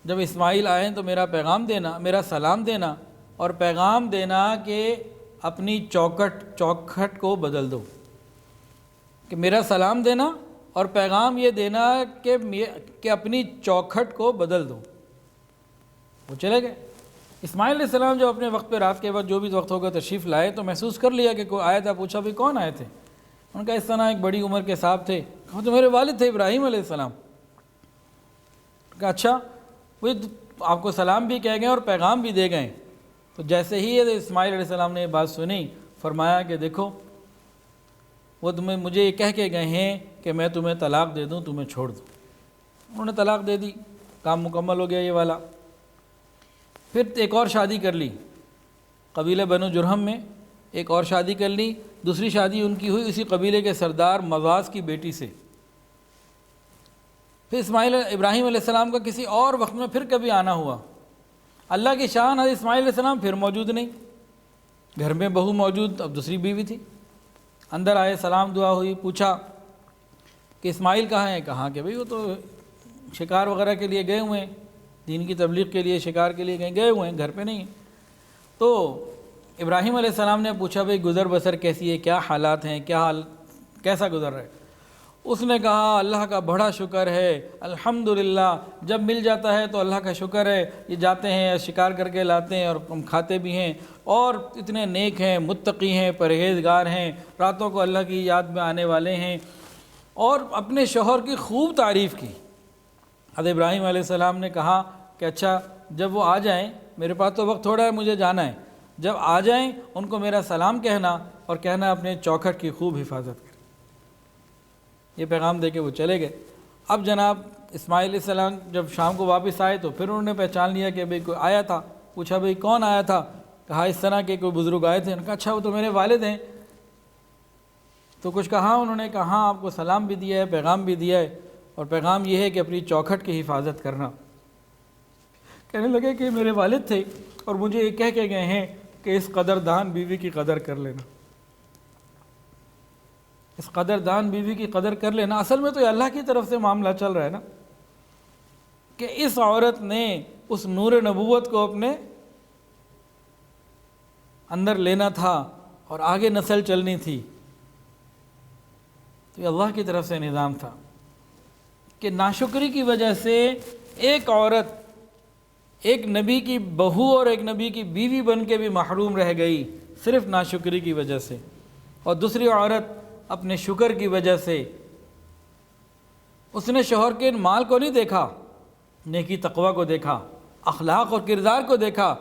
جب اسماعیل آئیں تو میرا پیغام دینا، میرا سلام دینا، اور پیغام دینا کہ اپنی چوکھٹ کو بدل دو، کہ میرا سلام دینا اور پیغام یہ دینا کہ اپنی چوکھٹ کو بدل دو۔ وہ چلے گئے۔ اسماعیل علیہ السلام جو اپنے وقت پہ رات کے بعد جو بھی وقت ہوگا تشریف لائے تو محسوس کر لیا کہ کوئی آیا تھا۔ پوچھا بھی کون آئے تھے؟ ان کا اس طرح ایک بڑی عمر کے صاحب تھے۔ کہا تو میرے والد تھے ابراہیم علیہ السلام۔ کہا اچھا، وہ آپ کو سلام بھی کہہ گئے اور پیغام بھی دے گئے۔ تو جیسے ہی اسماعیل علیہ السلام نے یہ بات سنی، فرمایا کہ دیکھو وہ مجھے یہ کہہ کے گئے ہیں کہ میں تمہیں طلاق دے دوں، تمہیں چھوڑ دوں۔ انہوں نے طلاق دے دی، کام مکمل ہو گیا یہ والا۔ پھر ایک اور شادی کر لی، قبیلہ بنو جرہم میں ایک اور شادی کر لی۔ دوسری شادی ان کی ہوئی اسی قبیلے کے سردار مواز کی بیٹی سے۔ پھر ابراہیم علیہ السلام کا کسی اور وقت میں پھر کبھی آنا ہوا۔ اللہ کی شان، حضرت اسماعیل علیہ السلام پھر موجود نہیں، گھر میں بہو موجود، اب دوسری بیوی تھی۔ اندر آئے، سلام دعا ہوئی، پوچھا کہ اسماعیل کہاں ہیں؟ کہا کہ بھئی وہ تو شکار وغیرہ کے لیے گئے ہوئے ہیں، دین کی تبلیغ کے لیے شکار کے لیے گئے ہوئے ہیں، گھر پہ نہیں ہیں۔ تو ابراہیم علیہ السلام نے پوچھا بھئی گزر بسر کیسی ہے، کیا حالات ہیں، کیسا گزر رہا ہے؟ اس نے کہا اللہ کا بڑا شکر ہے، الحمدللہ، جب مل جاتا ہے تو اللہ کا شکر ہے، یہ جاتے ہیں شکار کر کے لاتے ہیں اور ہم کھاتے بھی ہیں، اور اتنے نیک ہیں، متقی ہیں، پرہیزگار ہیں، راتوں کو اللہ کی یاد میں آنے والے ہیں، اور اپنے شوہر کی خوب تعریف کی۔ حضرت ابراہیم علیہ السلام نے کہا کہ اچھا جب وہ آ جائیں، میرے پاس تو وقت تھوڑا ہے، مجھے جانا ہے، جب آ جائیں ان کو میرا سلام کہنا اور کہنا اپنے چوکھٹ کی خوب حفاظت کریں۔ یہ پیغام دے کے وہ چلے گئے۔ اب جناب اسماعیل علیہ السلام جب شام کو واپس آئے تو پھر انہوں نے پہچان لیا کہ بھئی کوئی آیا تھا۔ پوچھا بھئی کون آیا تھا؟ کہا اس طرح کے کوئی بزرگ آئے تھے۔ انہوں نے کہا اچھا وہ تو میرے والد ہیں۔ تو کچھ کہا انہوں نے، کہا آپ کو سلام بھی دیا ہے، پیغام بھی دیا ہے، اور پیغام یہ ہے کہ اپنی چوکھٹ کی حفاظت کرنا۔ کہنے لگے کہ میرے والد تھے اور مجھے یہ کہہ کے گئے ہیں کہ اس قدردان بیوی کی قدر کر لینا، اس قدردان بیوی کی قدر کر لینا۔ اصل میں تو یہ اللہ کی طرف سے معاملہ چل رہا ہے نا، کہ اس عورت نے اس نور نبوت کو اپنے اندر لینا تھا اور آگے نسل چلنی تھی۔ تو یہ اللہ کی طرف سے نظام تھا کہ ناشکری کی وجہ سے ایک عورت ایک نبی کی بہو اور ایک نبی کی بیوی بن کے بھی محروم رہ گئی صرف ناشکری کی وجہ سے، اور دوسری عورت اپنے شکر کی وجہ سے اس نے شوہر کے مال کو نہیں دیکھا، نیکی تقوی کو دیکھا، اخلاق اور کردار کو دیکھا،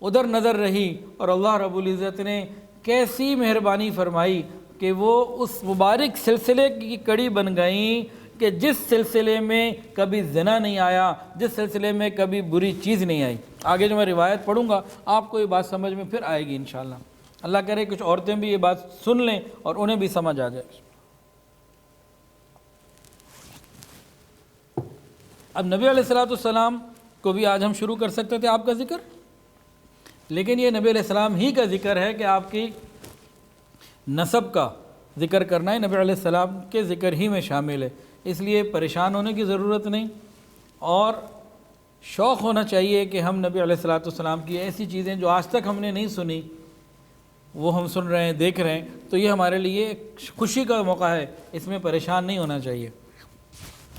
ادھر نظر رہی، اور اللہ رب العزت نے کیسی مہربانی فرمائی کہ وہ اس مبارک سلسلے کی کڑی بن گئیں کہ جس سلسلے میں کبھی زنا نہیں آیا، جس سلسلے میں کبھی بری چیز نہیں آئی۔ آگے جو میں روایت پڑھوں گا آپ کو یہ بات سمجھ میں پھر آئے گی انشاءاللہ۔ اللہ کرے کچھ عورتیں بھی یہ بات سن لیں اور انہیں بھی سمجھ آ جائے۔ اب نبی علیہ السلام کو بھی آج ہم شروع کر سکتے تھے آپ کا ذکر، لیکن یہ نبی علیہ السلام ہی کا ذکر ہے کہ آپ کی نسب کا ذکر کرنا ہے نبی علیہ السلام کے ذکر ہی میں شامل ہے، اس لیے پریشان ہونے کی ضرورت نہیں، اور شوق ہونا چاہیے کہ ہم نبی علیہ السلام کی ایسی چیزیں جو آج تک ہم نے نہیں سنی وہ ہم سن رہے ہیں، دیکھ رہے ہیں، تو یہ ہمارے لیے ایک خوشی کا موقع ہے، اس میں پریشان نہیں ہونا چاہیے۔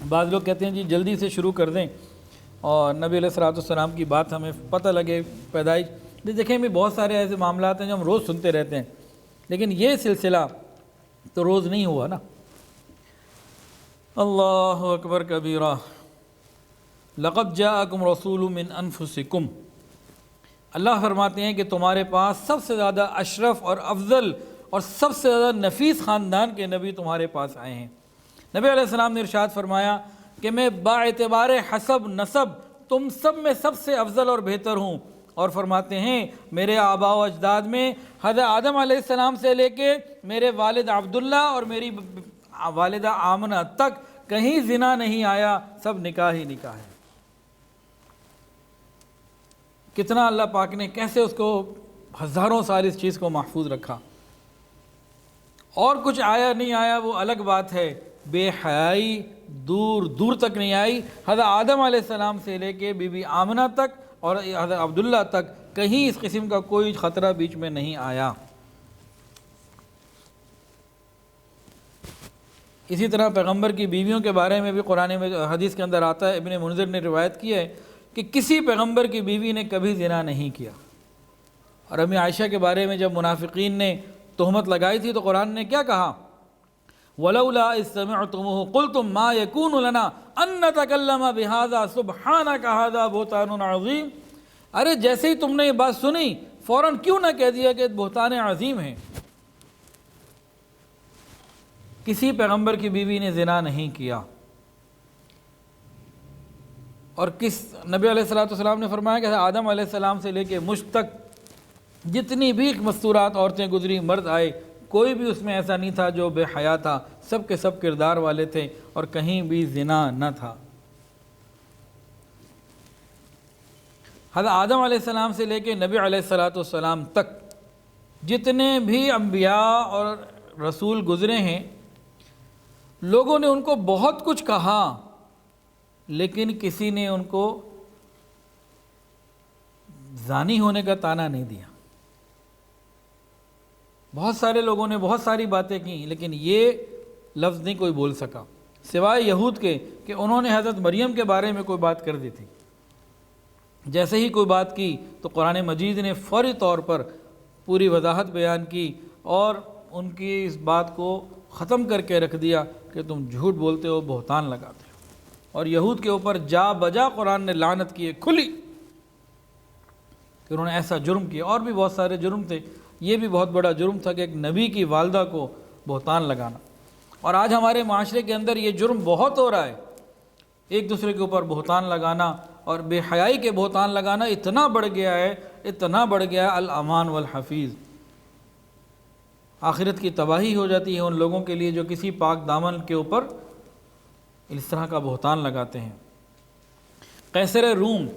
بعض لوگ کہتے ہیں جی جلدی سے شروع کر دیں اور نبی علیہ السلام کی بات ہمیں پتہ لگے، پیدائش دیکھیں بھی بہت سارے ایسے معاملات ہیں جو ہم روز سنتے رہتے ہیں، لیکن یہ سلسلہ تو روز نہیں ہوا نا۔ اللہ اکبر کبیرہ، لقد جاءکم رسول من انفسکم، اللہ فرماتے ہیں کہ تمہارے پاس سب سے زیادہ اشرف اور افضل اور سب سے زیادہ نفیس خاندان کے نبی تمہارے پاس آئے ہیں۔ نبی علیہ السلام نے ارشاد فرمایا کہ میں باعتبار حسب نسب تم سب میں سب سے افضل اور بہتر ہوں، اور فرماتے ہیں میرے آباء و اجداد میں حضرت آدم علیہ السلام سے لے کے میرے والد عبداللہ اور میری والدہ آمنہ تک کہیں زنا نہیں آیا، سب نکاح ہی نکاح ہے۔ کتنا اللہ پاک نے کیسے اس کو ہزاروں سال اس چیز کو محفوظ رکھا، اور کچھ آیا نہیں آیا وہ الگ بات ہے، بے حیائی دور دور تک نہیں آئی۔ حضرت آدم علیہ السلام سے لے کے بی بی آمنہ تک اور حضرت عبداللہ تک کہیں اس قسم کا کوئی خطرہ بیچ میں نہیں آیا۔ اسی طرح پیغمبر کی بیویوں کے بارے میں بھی قرآن میں حدیث کے اندر آتا ہے، ابن منذر نے روایت کی ہے کہ کسی پیغمبر کی بیوی نے کبھی زنا نہیں کیا۔ اور امی عائشہ کے بارے میں جب منافقین نے تہمت لگائی تھی تو قرآن نے کیا کہا؟ وَلَوْلَا إِذْ سَمِعْتُمُوهُ قُلْتُمْ مَا يَكُونُ لَنَا أَن نَّتَكَلَّمَ بِهَذَا سُبْحَانَكَ هَذَا بُهْتَانٌ عَظِيمٌ، ارے جیسے ہی تم نے یہ بات سنی فوراً کیوں نہ کہہ دیا کہ بہتان عظیم ہے۔ کسی پیغمبر کی بیوی نے زنا نہیں کیا۔ اور کس نبی علیہ السلام نے فرمایا کہ آدم علیہ السلام سے لے کے مجھ تک جتنی بھی مستورات عورتیں گزری، مرد آئے، کوئی بھی اس میں ایسا نہیں تھا جو بے حیا تھا، سب کے سب کردار والے تھے اور کہیں بھی زنا نہ تھا۔ حضرت آدم علیہ السلام سے لے کے نبی علیہ السلام تک جتنے بھی انبیاء اور رسول گزرے ہیں، لوگوں نے ان کو بہت کچھ کہا لیکن کسی نے ان کو زانی ہونے کا طعنہ نہیں دیا۔ بہت سارے لوگوں نے بہت ساری باتیں کی لیکن یہ لفظ نہیں کوئی بول سکا سوائے یہود کے کہ انہوں نے حضرت مریم کے بارے میں کوئی بات کر دی تھی۔ جیسے ہی کوئی بات کی تو قرآن مجید نے فوری طور پر پوری وضاحت بیان کی اور ان کی اس بات کو ختم کر کے رکھ دیا کہ تم جھوٹ بولتے ہو، بہتان لگاتے ہو۔ اور یہود کے اوپر جا بجا قرآن نے لعنت کی ہے کھلی کہ انہوں نے ایسا جرم کیا۔ اور بھی بہت سارے جرم تھے، یہ بھی بہت بڑا جرم تھا کہ ایک نبی کی والدہ کو بہتان لگانا۔ اور آج ہمارے معاشرے کے اندر یہ جرم بہت ہو رہا ہے، ایک دوسرے کے اوپر بہتان لگانا اور بے حیائی کے بہتان لگانا اتنا بڑھ گیا ہے، اتنا بڑھ گیا ہے، الامان والحفیظ۔ آخرت کی تباہی ہو جاتی ہے ان لوگوں کے لیے جو کسی پاک دامن کے اوپر اس طرح کا بہتان لگاتے ہیں۔ قیصر روم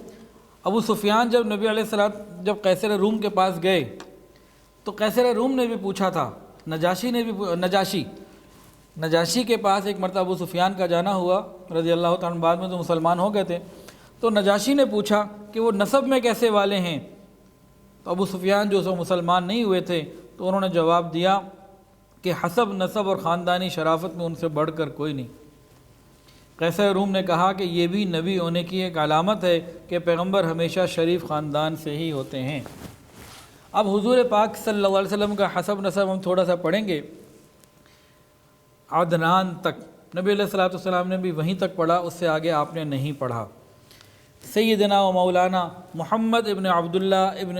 ابو سفیان جب نبی علیہ السلام جب قیصر روم کے پاس گئے تو قیصر روم نے بھی پوچھا تھا، نجاشی کے پاس ایک مرتبہ ابو سفیان کا جانا ہوا رضی اللہ تعالیٰ عنہ، بعد میں تو مسلمان ہو گئے تھے۔ تو نجاشی نے پوچھا کہ وہ نسب میں کیسے والے ہیں؟ تو ابو سفیان جو سو مسلمان نہیں ہوئے تھے تو انہوں نے جواب دیا کہ حسب، نسب اور خاندانی شرافت میں ان سے بڑھ کر کوئی نہیں۔ قیصر روم نے کہا کہ یہ بھی نبی ہونے کی ایک علامت ہے کہ پیغمبر ہمیشہ شریف خاندان سے ہی ہوتے ہیں۔ اب حضور پاک صلی اللہ علیہ وسلم کا حسب نسب ہم تھوڑا سا پڑھیں گے۔ عدنان تک نبی علیہ السلام نے بھی وہیں تک پڑھا، اس سے آگے آپ نے نہیں پڑھا۔ سیدنا و مولانا محمد ابن عبداللہ ابن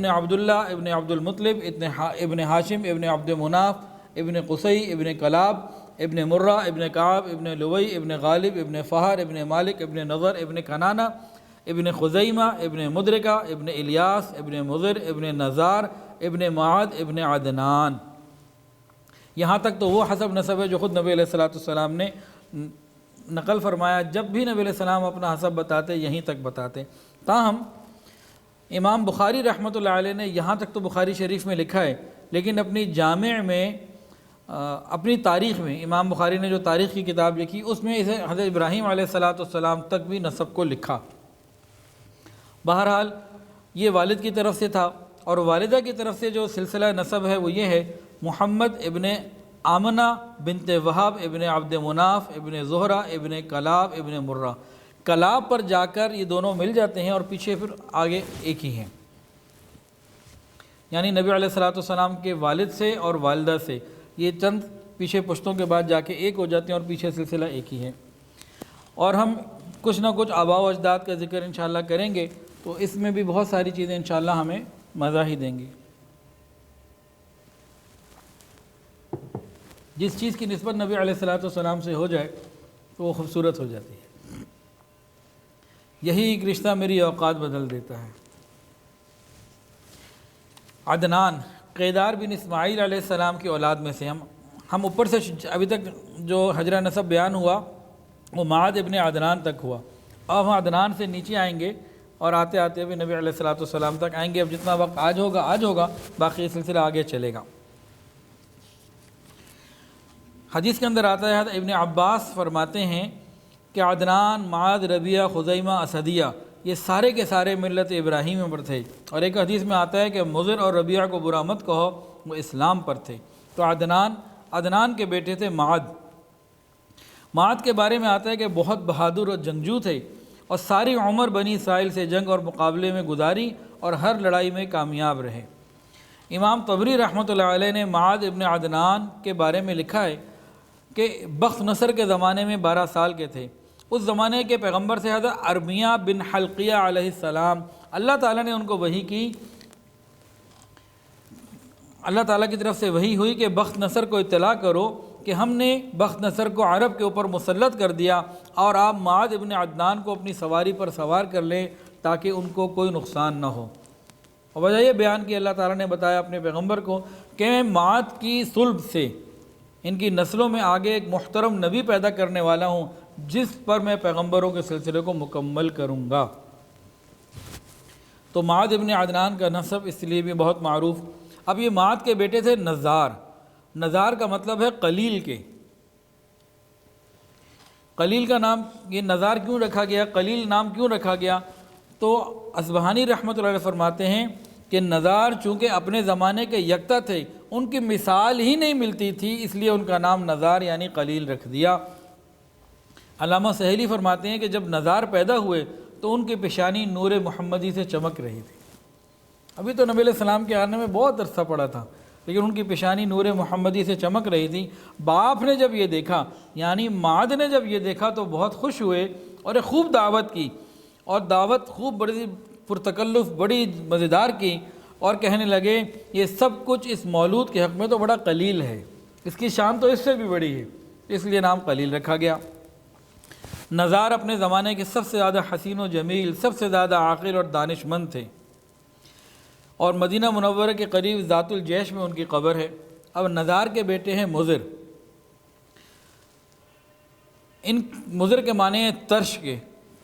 عبداللہ ابن عبد المطلب ابن ہاشم ابن عبد مناف ابن قصی ابن کلاب ابن مرہ ابن کعب ابن لوی ابن غالب ابن فہر ابن مالک ابن نضر ابن کنانہ ابن خزیمہ ابن مدرکہ ابن الیاس ابن مضر ابن نزار ابن معد ابن عدنان۔ یہاں تک تو وہ حسب نسب ہے جو خود نبی علیہ السلام نے نقل فرمایا۔ جب بھی نبی علیہ السلام اپنا حسب بتاتے یہیں تک بتاتے۔ تاہم امام بخاری رحمۃ اللہ علیہ نے یہاں تک تو بخاری شریف میں لکھا ہے، لیکن اپنی جامع میں اپنی تاریخ میں امام بخاری نے جو تاریخ کی کتاب لکھی اس میں اسے حضرت ابراہیم علیہ السلام تک بھی نسب کو لکھا۔ بہرحال یہ والد کی طرف سے تھا، اور والدہ کی طرف سے جو سلسلہ نسب ہے وہ یہ ہے محمد ابن آمنہ بنت وہب ابن عبد مناف ابن زہرہ ابن کلاب ابن مرہ۔ کلاب پر جا کر یہ دونوں مل جاتے ہیں اور پیچھے پھر آگے ایک ہی ہیں، یعنی نبی علیہ السلام کے والد سے اور والدہ سے یہ چند پیچھے پشتوں کے بعد جا کے ایک ہو جاتے ہیں اور پیچھے سلسلہ ایک ہی ہے۔ اور ہم کچھ نہ کچھ آباء و اجداد کا ذکر انشاءاللہ کریں گے تو اس میں بھی بہت ساری چیزیں انشاءاللہ ہمیں مزہ ہی دیں گی۔ جس چیز کی نسبت نبی علیہ السلام سے ہو جائے تو وہ خوبصورت ہو جاتی ہے۔ یہی ایک رشتہ میری اوقات بدل دیتا ہے۔ عدنان قیدار بن اسماعیل علیہ السلام کی اولاد میں سے ہم اوپر سے ابھی تک جو حجرہ نسب بیان ہوا وہ معد ابن عدنان تک ہوا۔ اب ہم عدنان سے نیچے آئیں گے اور آتے آتے بھی نبی علیہ السلام تک آئیں گے۔ اب جتنا وقت آج ہوگا باقی یہ سلسلہ آگے چلے گا۔ حدیث کے اندر آتا ہے، حضرت ابن عباس فرماتے ہیں کہ عدنان، معاذ، ربیعہ، خزیمہ، اسدیہ یہ سارے کے سارے ملت ابراہیم پر تھے، اور ایک حدیث میں آتا ہے کہ مضر اور ربیعہ کو برا مت کہو، وہ اسلام پر تھے۔ تو عدنان کے بیٹے تھے معاذ کے بارے میں آتا ہے کہ بہت بہادر اور جنگجو تھے، اور ساری عمر بنی اسرائیل سے جنگ اور مقابلے میں گزاری اور ہر لڑائی میں کامیاب رہے۔ امام طبری رحمۃ اللہ علیہ نے معاذ ابن عدنان کے بارے میں لکھا ہے کہ بخت نصر کے زمانے میں 12 سال کے تھے۔ اس زمانے کے پیغمبر سے حضرت ارمیہ بن حلقیہ علیہ السلام، اللہ تعالیٰ نے ان کو وحی کی، اللہ تعالیٰ کی طرف سے وحی ہوئی کہ بخت نصر کو اطلاع کرو کہ ہم نے بخت نصر کو عرب کے اوپر مسلط کر دیا، اور آپ معاذ ابن عدنان کو اپنی سواری پر سوار کر لیں تاکہ ان کو کوئی نقصان نہ ہو۔ اور وجہ یہ بیان کی اللہ تعالیٰ نے بتایا اپنے پیغمبر کو کہ میں معاذ کی صلب سے ان کی نسلوں میں آگے ایک محترم نبی پیدا کرنے والا ہوں، جس پر میں پیغمبروں کے سلسلے کو مکمل کروں گا۔ تو معاذ ابن عدنان کا نسب اس لیے بھی بہت معروف۔ اب یہ معاذ کے بیٹے تھے نزار کا مطلب ہے قلیل کے۔ قلیل کا نام یہ نزار کیوں رکھا گیا، قلیل نام کیوں رکھا گیا؟ تو اصبہانی رحمۃ اللہ علیہ فرماتے ہیں کہ نزار چونکہ اپنے زمانے کے یکتا تھے، ان کی مثال ہی نہیں ملتی تھی، اس لیے ان کا نام نزار یعنی قلیل رکھ دیا۔ علامہ سہیلی فرماتے ہیں کہ جب نزار پیدا ہوئے تو ان کی پیشانی نور محمدی سے چمک رہی تھی۔ ابھی تو نبی علیہ السلام کے آنے میں بہت عرصہ پڑا تھا، لیکن ان کی پیشانی نور محمدی سے چمک رہی تھی۔ باپ نے جب یہ دیکھا، یعنی معاذ نے جب یہ دیکھا تو بہت خوش ہوئے اور ایک خوب دعوت کی، اور دعوت خوب بڑی پرتکلف، بڑی مزیدار کی، اور کہنے لگے یہ سب کچھ اس مولود کے حق میں تو بڑا قلیل ہے، اس کی شان تو اس سے بھی بڑی ہے، اس لیے نام قلیل رکھا گیا۔ نزار اپنے زمانے کے سب سے زیادہ حسین و جمیل، سب سے زیادہ عاقل اور دانش مند تھے، اور مدینہ منورہ کے قریب ذات الجیش میں ان کی قبر ہے۔ اب نزار کے بیٹے ہیں مضر۔ ان مضر کے معنی ہیں ترش کے،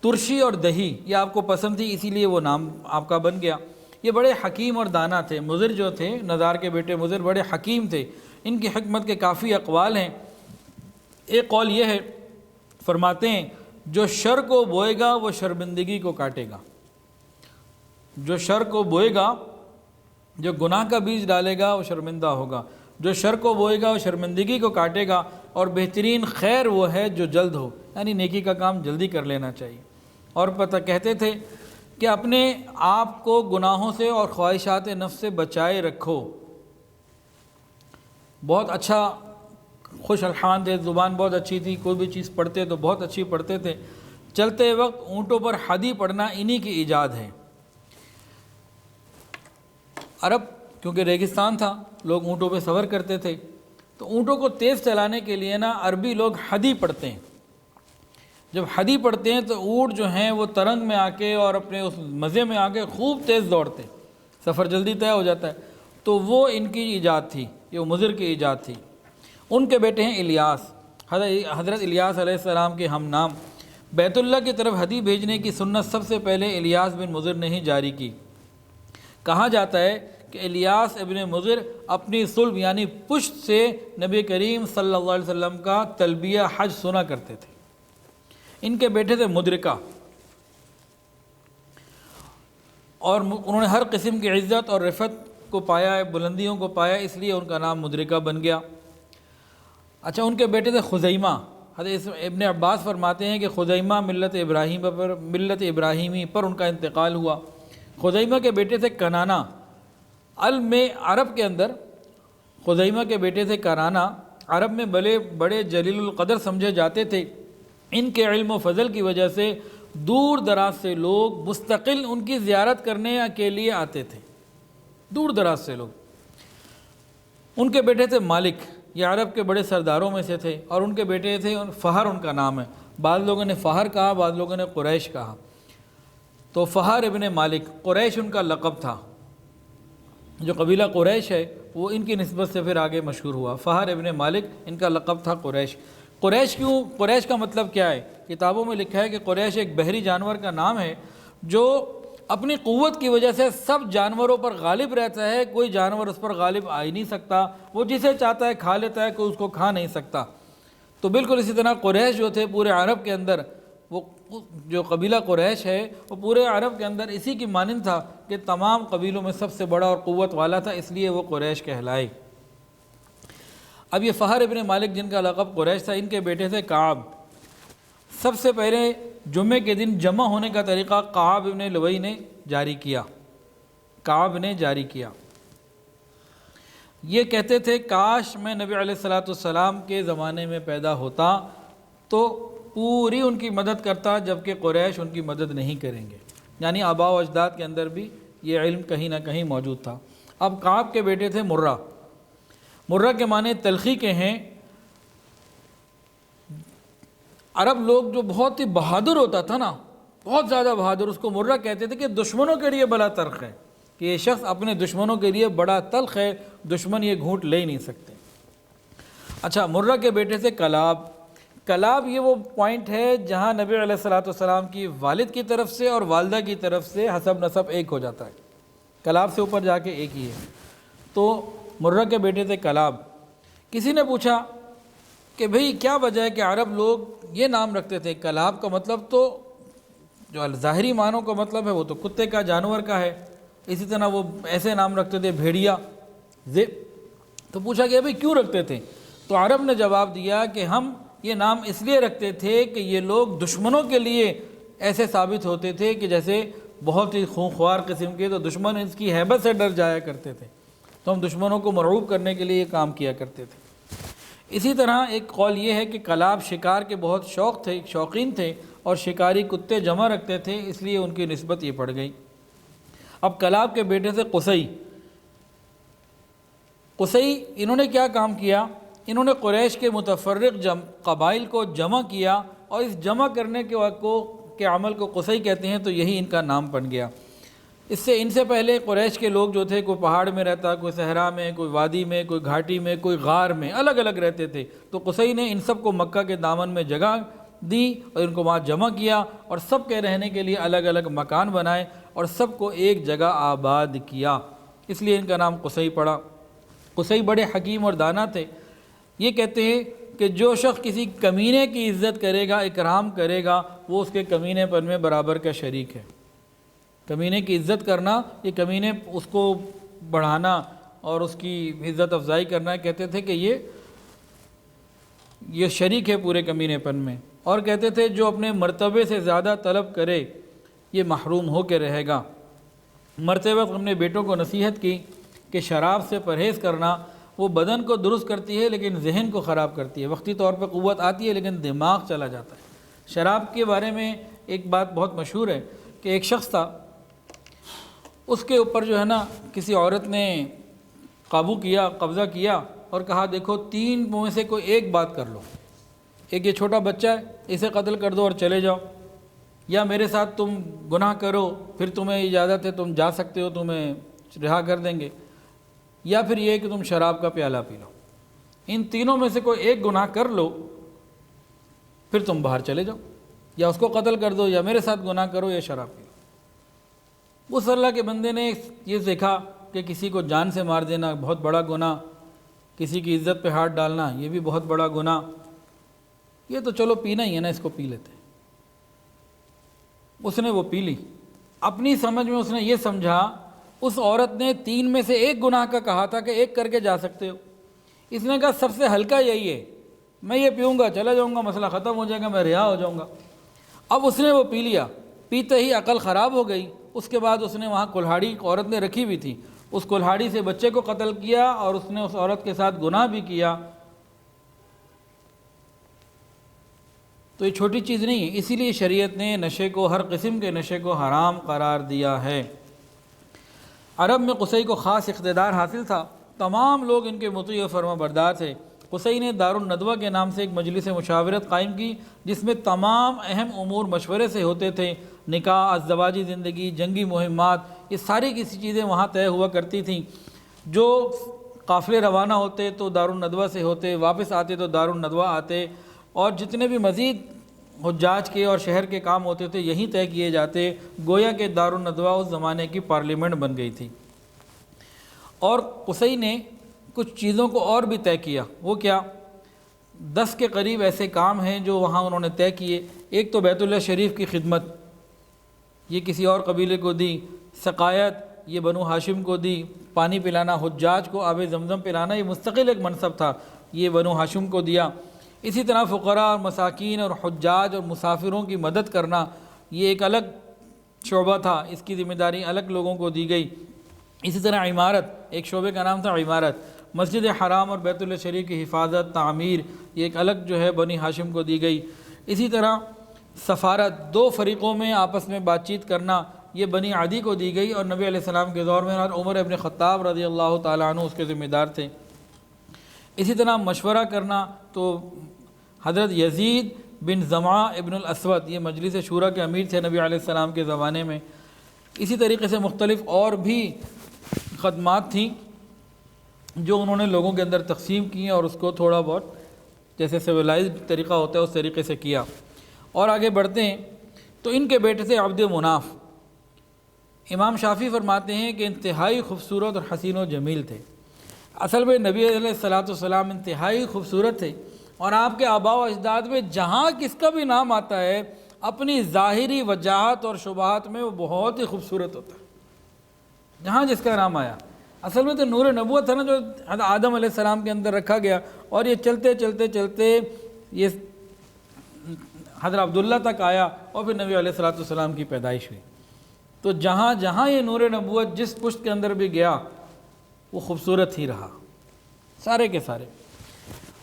ترشی اور دہی، یہ آپ کو پسند تھی اسی لیے وہ نام آپ کا بن گیا۔ یہ بڑے حکیم اور دانا تھے، مضر جو تھے، نزار کے بیٹے مضر بڑے حکیم تھے، ان کی حکمت کے کافی اقوال ہیں۔ ایک قول یہ ہے، فرماتے ہیں جو شر کو بوئے گا وہ شرمندگی کو کاٹے گا، جو شر کو بوئے گا، جو گناہ کا بیج ڈالے گا وہ شرمندہ ہوگا، جو شر کو بوئے گا وہ شرمندگی کو کاٹے گا، اور بہترین خیر وہ ہے جو جلد ہو، یعنی نیکی کا کام جلدی کر لینا چاہیے۔ اور پتہ کہتے تھے کہ اپنے آپ کو گناہوں سے اور خواہشات نفس سے بچائے رکھو۔ بہت اچھا خوش الحان تھے، زبان بہت اچھی تھی، کوئی بھی چیز پڑھتے تو بہت اچھی پڑھتے تھے۔ چلتے وقت اونٹوں پر حدی پڑھنا انہی کی ایجاد ہے۔ عرب کیونکہ ریگستان تھا، لوگ اونٹوں پہ سفر کرتے تھے، تو اونٹوں کو تیز چلانے کے لیے نا عربی لوگ حدی پڑھتے ہیں۔ جب حدی پڑھتے ہیں تو اونٹ جو ہیں وہ ترنگ میں آ کے اور اپنے اس مزے میں آ کے خوب تیز دوڑتے، سفر جلدی طے ہو جاتا ہے۔ تو وہ ان کی ایجاد تھی، یہ مضر کی ایجاد تھی۔ ان کے بیٹے ہیں الیاس، حضرت الیاس علیہ السلام کے ہم نام۔ بیت اللہ کی طرف حدی بھیجنے کی سنت سب سے پہلے الیاس بن مضر نے ہی جاری کی۔ کہا جاتا ہے کہ الیاس ابن مضر اپنی صلب یعنی پشت سے نبی کریم صلی اللہ علیہ وسلم کا تلبیہ حج سنا کرتے تھے۔ ان کے بیٹے تھے مدرکہ، اور انہوں نے ہر قسم کی عزت اور رفعت کو پایا ہے، بلندیوں کو پایا، اس لیے ان کا نام مدرکہ بن گیا۔ اچھا، ان کے بیٹے تھے خزیمہ۔ حضرت ابن عباس فرماتے ہیں کہ خزیمہ ملت ابراہیمی پر ان کا انتقال ہوا۔ خزیمہ کے بیٹے تھے کنانہ۔ میں عرب کے اندر خزیمہ کے بیٹے تھے کنانہ، عرب میں بڑے جلیل القدر سمجھے جاتے تھے۔ ان کے علم و فضل کی وجہ سے دور دراز سے لوگ مستقل ان کی زیارت کرنے کے لیے آتے تھے، دور دراز سے لوگ۔ ان کے بیٹے تھے مالک، یہ عرب کے بڑے سرداروں میں سے تھے، اور ان کے بیٹے تھے فہر، ان کا نام ہے، بعض لوگوں نے فہر کہا، بعض لوگوں نے قریش کہا۔ تو فہر ابن مالک، قریش ان کا لقب تھا، جو قبیلہ قریش ہے وہ ان کی نسبت سے پھر آگے مشہور ہوا۔ فہر ابن مالک ان کا لقب تھا قریش۔ قریش کیوں؟ قریش کا مطلب کیا ہے؟ کتابوں میں لکھا ہے کہ قریش ایک بحری جانور کا نام ہے جو اپنی قوت کی وجہ سے سب جانوروں پر غالب رہتا ہے، کوئی جانور اس پر غالب آ ہی نہیں سکتا، وہ جسے چاہتا ہے کھا لیتا ہے، کوئی اس کو کھا نہیں سکتا۔ تو بالکل اسی طرح قریش جو تھے پورے عرب کے اندر، وہ جو قبیلہ قریش ہے وہ پورے عرب کے اندر اسی کی مانند تھا کہ تمام قبیلوں میں سب سے بڑا اور قوت والا تھا، اس لیے وہ قریش کہلائے۔ اب یہ فہر ابن مالک جن کا لقب قریش تھا، ان کے بیٹے تھے کعب۔ سب سے پہلے جمعے کے دن جمع ہونے کا طریقہ کعب ابن لوئی نے جاری کیا، کعب نے جاری کیا۔ یہ کہتے تھے کاش میں نبی علیہ السلام کے زمانے میں پیدا ہوتا تو پوری ان کی مدد کرتا، جبکہ قریش ان کی مدد نہیں کریں گے۔ یعنی آباء و اجداد کے اندر بھی یہ علم کہیں نہ کہیں موجود تھا۔ اب کعب کے بیٹے تھے مرہ۔ مرہ کے معنی تلخی کے ہیں۔ عرب لوگ جو بہت ہی بہادر ہوتا تھا نا، بہت زیادہ بہادر، اس کو مرہ کہتے تھے کہ دشمنوں کے لیے بڑا تلخ ہے، کہ یہ شخص اپنے دشمنوں کے لیے بڑا تلخ ہے، دشمن یہ گھونٹ لے ہی نہیں سکتے۔ اچھا، مرہ کے بیٹے تھے کلاب۔ کلاب یہ وہ پوائنٹ ہے جہاں نبی علیہ السلام کی والد کی طرف سے اور والدہ کی طرف سے حسب نسب ایک ہو جاتا ہے، کلاب سے اوپر جا کے ایک ہی ہے۔ تو مرہ کے بیٹے تھے کلاب۔ کسی نے پوچھا کہ بھئی کیا وجہ ہے کہ عرب لوگ یہ نام رکھتے تھے؟ کلاب کا مطلب تو جو ظاہری معنوں کا مطلب ہے وہ تو کتے کا، جانور کا ہے، اسی طرح وہ ایسے نام رکھتے تھے بھیڑیا، ذئب۔ تو پوچھا کہ بھئی کیوں رکھتے تھے؟ تو عرب نے جواب دیا کہ ہم یہ نام اس لیے رکھتے تھے کہ یہ لوگ دشمنوں کے لیے ایسے ثابت ہوتے تھے کہ جیسے بہت ہی خونخوار قسم کے، تو دشمن اس کی ہیبت سے ڈر جایا کرتے تھے، تو ہم دشمنوں کو مرعوب کرنے کے لیے یہ کام کیا کرتے تھے۔ اسی طرح ایک قول یہ ہے کہ کلاب شکار کے بہت شوقین تھے اور شکاری کتے جمع رکھتے تھے، اس لیے ان کی نسبت یہ پڑ گئی۔ اب کلاب کے بیٹے سے قصی۔ قصی انہوں نے کیا کام کیا؟ انہوں نے قریش کے متفرق قبائل کو جمع کیا، اور اس جمع کرنے کے عمل کو قصی کہتے ہیں، تو یہی ان کا نام بن گیا۔ ان سے پہلے قریش کے لوگ جو تھے، کوئی پہاڑ میں رہتا، کوئی صحرا میں، کوئی وادی میں، کوئی گھاٹی میں، کوئی غار میں، الگ الگ رہتے تھے۔ تو قصی نے ان سب کو مکہ کے دامن میں جگہ دی اور ان کو وہاں جمع کیا، اور سب کے رہنے کے لیے الگ الگ مکان بنائے اور سب کو ایک جگہ آباد کیا، اس لیے ان کا نام قصی پڑا۔ قصی بڑے حکیم اور دانا تھے۔ یہ کہتے ہیں کہ جو شخص کسی کمینے کی عزت کرے گا، اکرام کرے گا، وہ اس کے کمینے پن میں برابر کا شریک ہے۔ کمینے کی عزت کرنا، یہ کمینے اس کو بڑھانا اور اس کی عزت افزائی کرنا، کہتے تھے کہ یہ شریک ہے پورے کمینے پن میں۔ اور کہتے تھے جو اپنے مرتبے سے زیادہ طلب کرے یہ محروم ہو کے رہے گا۔ مرتے وقت ہم نے بیٹوں کو نصیحت کی کہ شراب سے پرہیز کرنا وہ بدن کو درست کرتی ہے لیکن ذہن کو خراب کرتی ہے۔ وقتی طور پہ قوت آتی ہے لیکن دماغ چلا جاتا ہے۔ شراب کے بارے میں ایک بات بہت مشہور ہے کہ ایک شخص تھا، اس کے اوپر جو ہے نا کسی عورت نے قابو کیا، قبضہ کیا اور کہا دیکھو 3 میں سے کوئی ایک بات کر لو، ایک یہ چھوٹا بچہ ہے اسے قتل کر دو اور چلے جاؤ، یا میرے ساتھ تم گناہ کرو پھر تمہیں اجازت ہے تم جا سکتے ہو، تمہیں رہا کر دیں گے، یا پھر یہ کہ تم شراب کا پیالہ پی لو۔ ان تینوں میں سے کوئی ایک گناہ کر لو پھر تم باہر چلے جاؤ، یا اس کو قتل کر دو یا میرے ساتھ گناہ کرو یا شراب پی لو۔ اس اللہ کے بندے نے یہ دیکھا کہ کسی کو جان سے مار دینا بہت بڑا گناہ، کسی کی عزت پہ ہاتھ ڈالنا یہ بھی بہت بڑا گناہ، یہ تو چلو پینا ہی ہے نا، اس کو پی لیتے۔ اس نے وہ پی لی۔ اپنی سمجھ میں اس نے یہ سمجھا، اس عورت نے 3 میں سے ایک گناہ کا کہا تھا کہ ایک کر کے جا سکتے ہو، اس نے کہا سب سے ہلکا یہی ہے، میں یہ پیوں گا چلا جاؤں گا، مسئلہ ختم ہو جائے گا، میں رہا ہو جاؤں گا۔ اب اس نے وہ پی لیا، پیتے ہی عقل خراب ہو گئی۔ اس کے بعد اس نے وہاں کلہاڑی عورت نے رکھی ہوئی تھی، اس کلہاڑی سے بچے کو قتل کیا اور اس نے اس عورت کے ساتھ گناہ بھی کیا۔ تو یہ چھوٹی چیز نہیں ہے، اسی لیے شریعت نے نشے کو، ہر قسم کے نشے کو حرام قرار دیا ہے۔ عرب میں قصی کو خاص اقتدار حاصل تھا، تمام لوگ ان کے مطیع و فرما بردار تھے۔ قصی نے دار الندوہ کے نام سے ایک مجلس مشاورت قائم کی جس میں تمام اہم امور مشورے سے ہوتے تھے، نکاح، ازدواجی زندگی، جنگی مہمات، یہ ساری کسی چیزیں وہاں طے ہوا کرتی تھیں۔ جو قافلے روانہ ہوتے تو دار الندوہ سے ہوتے، واپس آتے تو دار الندوہ آتے، اور جتنے بھی مزید حجاج کے اور شہر کے کام ہوتے تھے یہیں طے کیے جاتے، گویا کہ دارالندوہ اس زمانے کی پارلیمنٹ بن گئی تھی۔ اور قصی نے کچھ چیزوں کو اور بھی طے کیا، وہ کیا؟ 10 کے قریب ایسے کام ہیں جو وہاں انہوں نے طے کیے۔ ایک تو بیت اللہ شریف کی خدمت، یہ کسی اور قبیلے کو دی، سقایت یہ بنو ہاشم کو دی، پانی پلانا، حجاج کو آب زمزم پلانا یہ مستقل ایک منصب تھا، یہ بنو ہاشم کو دیا۔ اسی طرح فقراء اور مساکین اور حجاج اور مسافروں کی مدد کرنا یہ ایک الگ شعبہ تھا، اس کی ذمہ داری الگ لوگوں کو دی گئی۔ اسی طرح عمارت، ایک شعبے کا نام تھا عمارت، مسجد حرام اور بیت اللہ شریف کی حفاظت، تعمیر یہ ایک الگ جو ہے بنی ہاشم کو دی گئی۔ اسی طرح سفارت، 2 فریقوں میں آپس میں بات چیت کرنا یہ بنی عدی کو دی گئی، اور نبی علیہ السلام کے دور میں اور عمر ابن خطاب رضی اللہ تعالیٰ عنہ اس کے ذمہ دار تھے۔ اسی طرح مشورہ کرنا تو حضرت یزید بن زمعہ ابن الاسود یہ مجلس شورا کے امیر تھے نبی علیہ السلام کے زمانے میں۔ اسی طریقے سے مختلف اور بھی خدمات تھیں جو انہوں نے لوگوں کے اندر تقسیم کی ہیں، اور اس کو تھوڑا بہت جیسے سویلائزڈ طریقہ ہوتا ہے اس طریقے سے کیا۔ اور آگے بڑھتے ہیں تو ان کے بیٹے تھے عبد مناف۔ امام شافعی فرماتے ہیں کہ انتہائی خوبصورت اور حسین و جمیل تھے۔ اصل میں نبی علیہ السلام انتہائی خوبصورت تھے، اور آپ کے آباء و اجداد میں جہاں کس کا بھی نام آتا ہے اپنی ظاہری وجاہت اور شبہات میں وہ بہت ہی خوبصورت ہوتا ہے، جہاں جس کا نام آیا۔ اصل میں تو نور نبوت تھا نا جو آدم علیہ السلام کے اندر رکھا گیا، اور یہ چلتے چلتے چلتے یہ حضرت عبداللہ تک آیا، اور پھر نبی علیہ السلام کی پیدائش ہوئی۔ تو جہاں جہاں یہ نور نبوت جس پشت کے اندر بھی گیا وہ خوبصورت ہی رہا، سارے کے سارے۔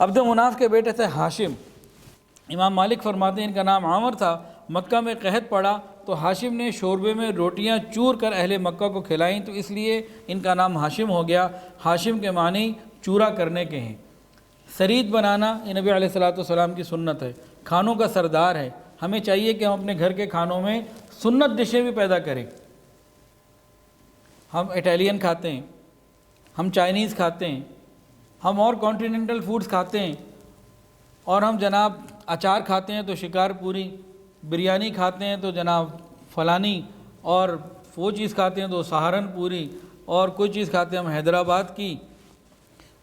عبد مناف کے بیٹے تھے ہاشم۔ امام مالک فرماتے ہیں ان کا نام عامر تھا۔ مکہ میں قحط پڑا تو ہاشم نے شوربے میں روٹیاں چور کر اہل مکہ کو کھلائیں، تو اس لیے ان کا نام ہاشم ہو گیا۔ ہاشم کے معنی چورا کرنے کے ہیں۔ سرید بنانا یہ نبی علیہ السلام کی سنت ہے، کھانوں کا سردار ہے۔ ہمیں چاہیے کہ ہم اپنے گھر کے کھانوں میں سنت ڈشیں بھی پیدا کریں۔ ہم اٹیلین کھاتے ہیں، ہم چائنیز کھاتے ہیں، ہم اور کانٹیننٹل فوڈز کھاتے ہیں، اور ہم جناب اچار کھاتے ہیں تو شکار پوری، بریانی کھاتے ہیں تو جناب فلانی، اور وہ چیز کھاتے ہیں تو سہارنپوری، اور کوئی چیز کھاتے ہیں ہم حیدرآباد کی،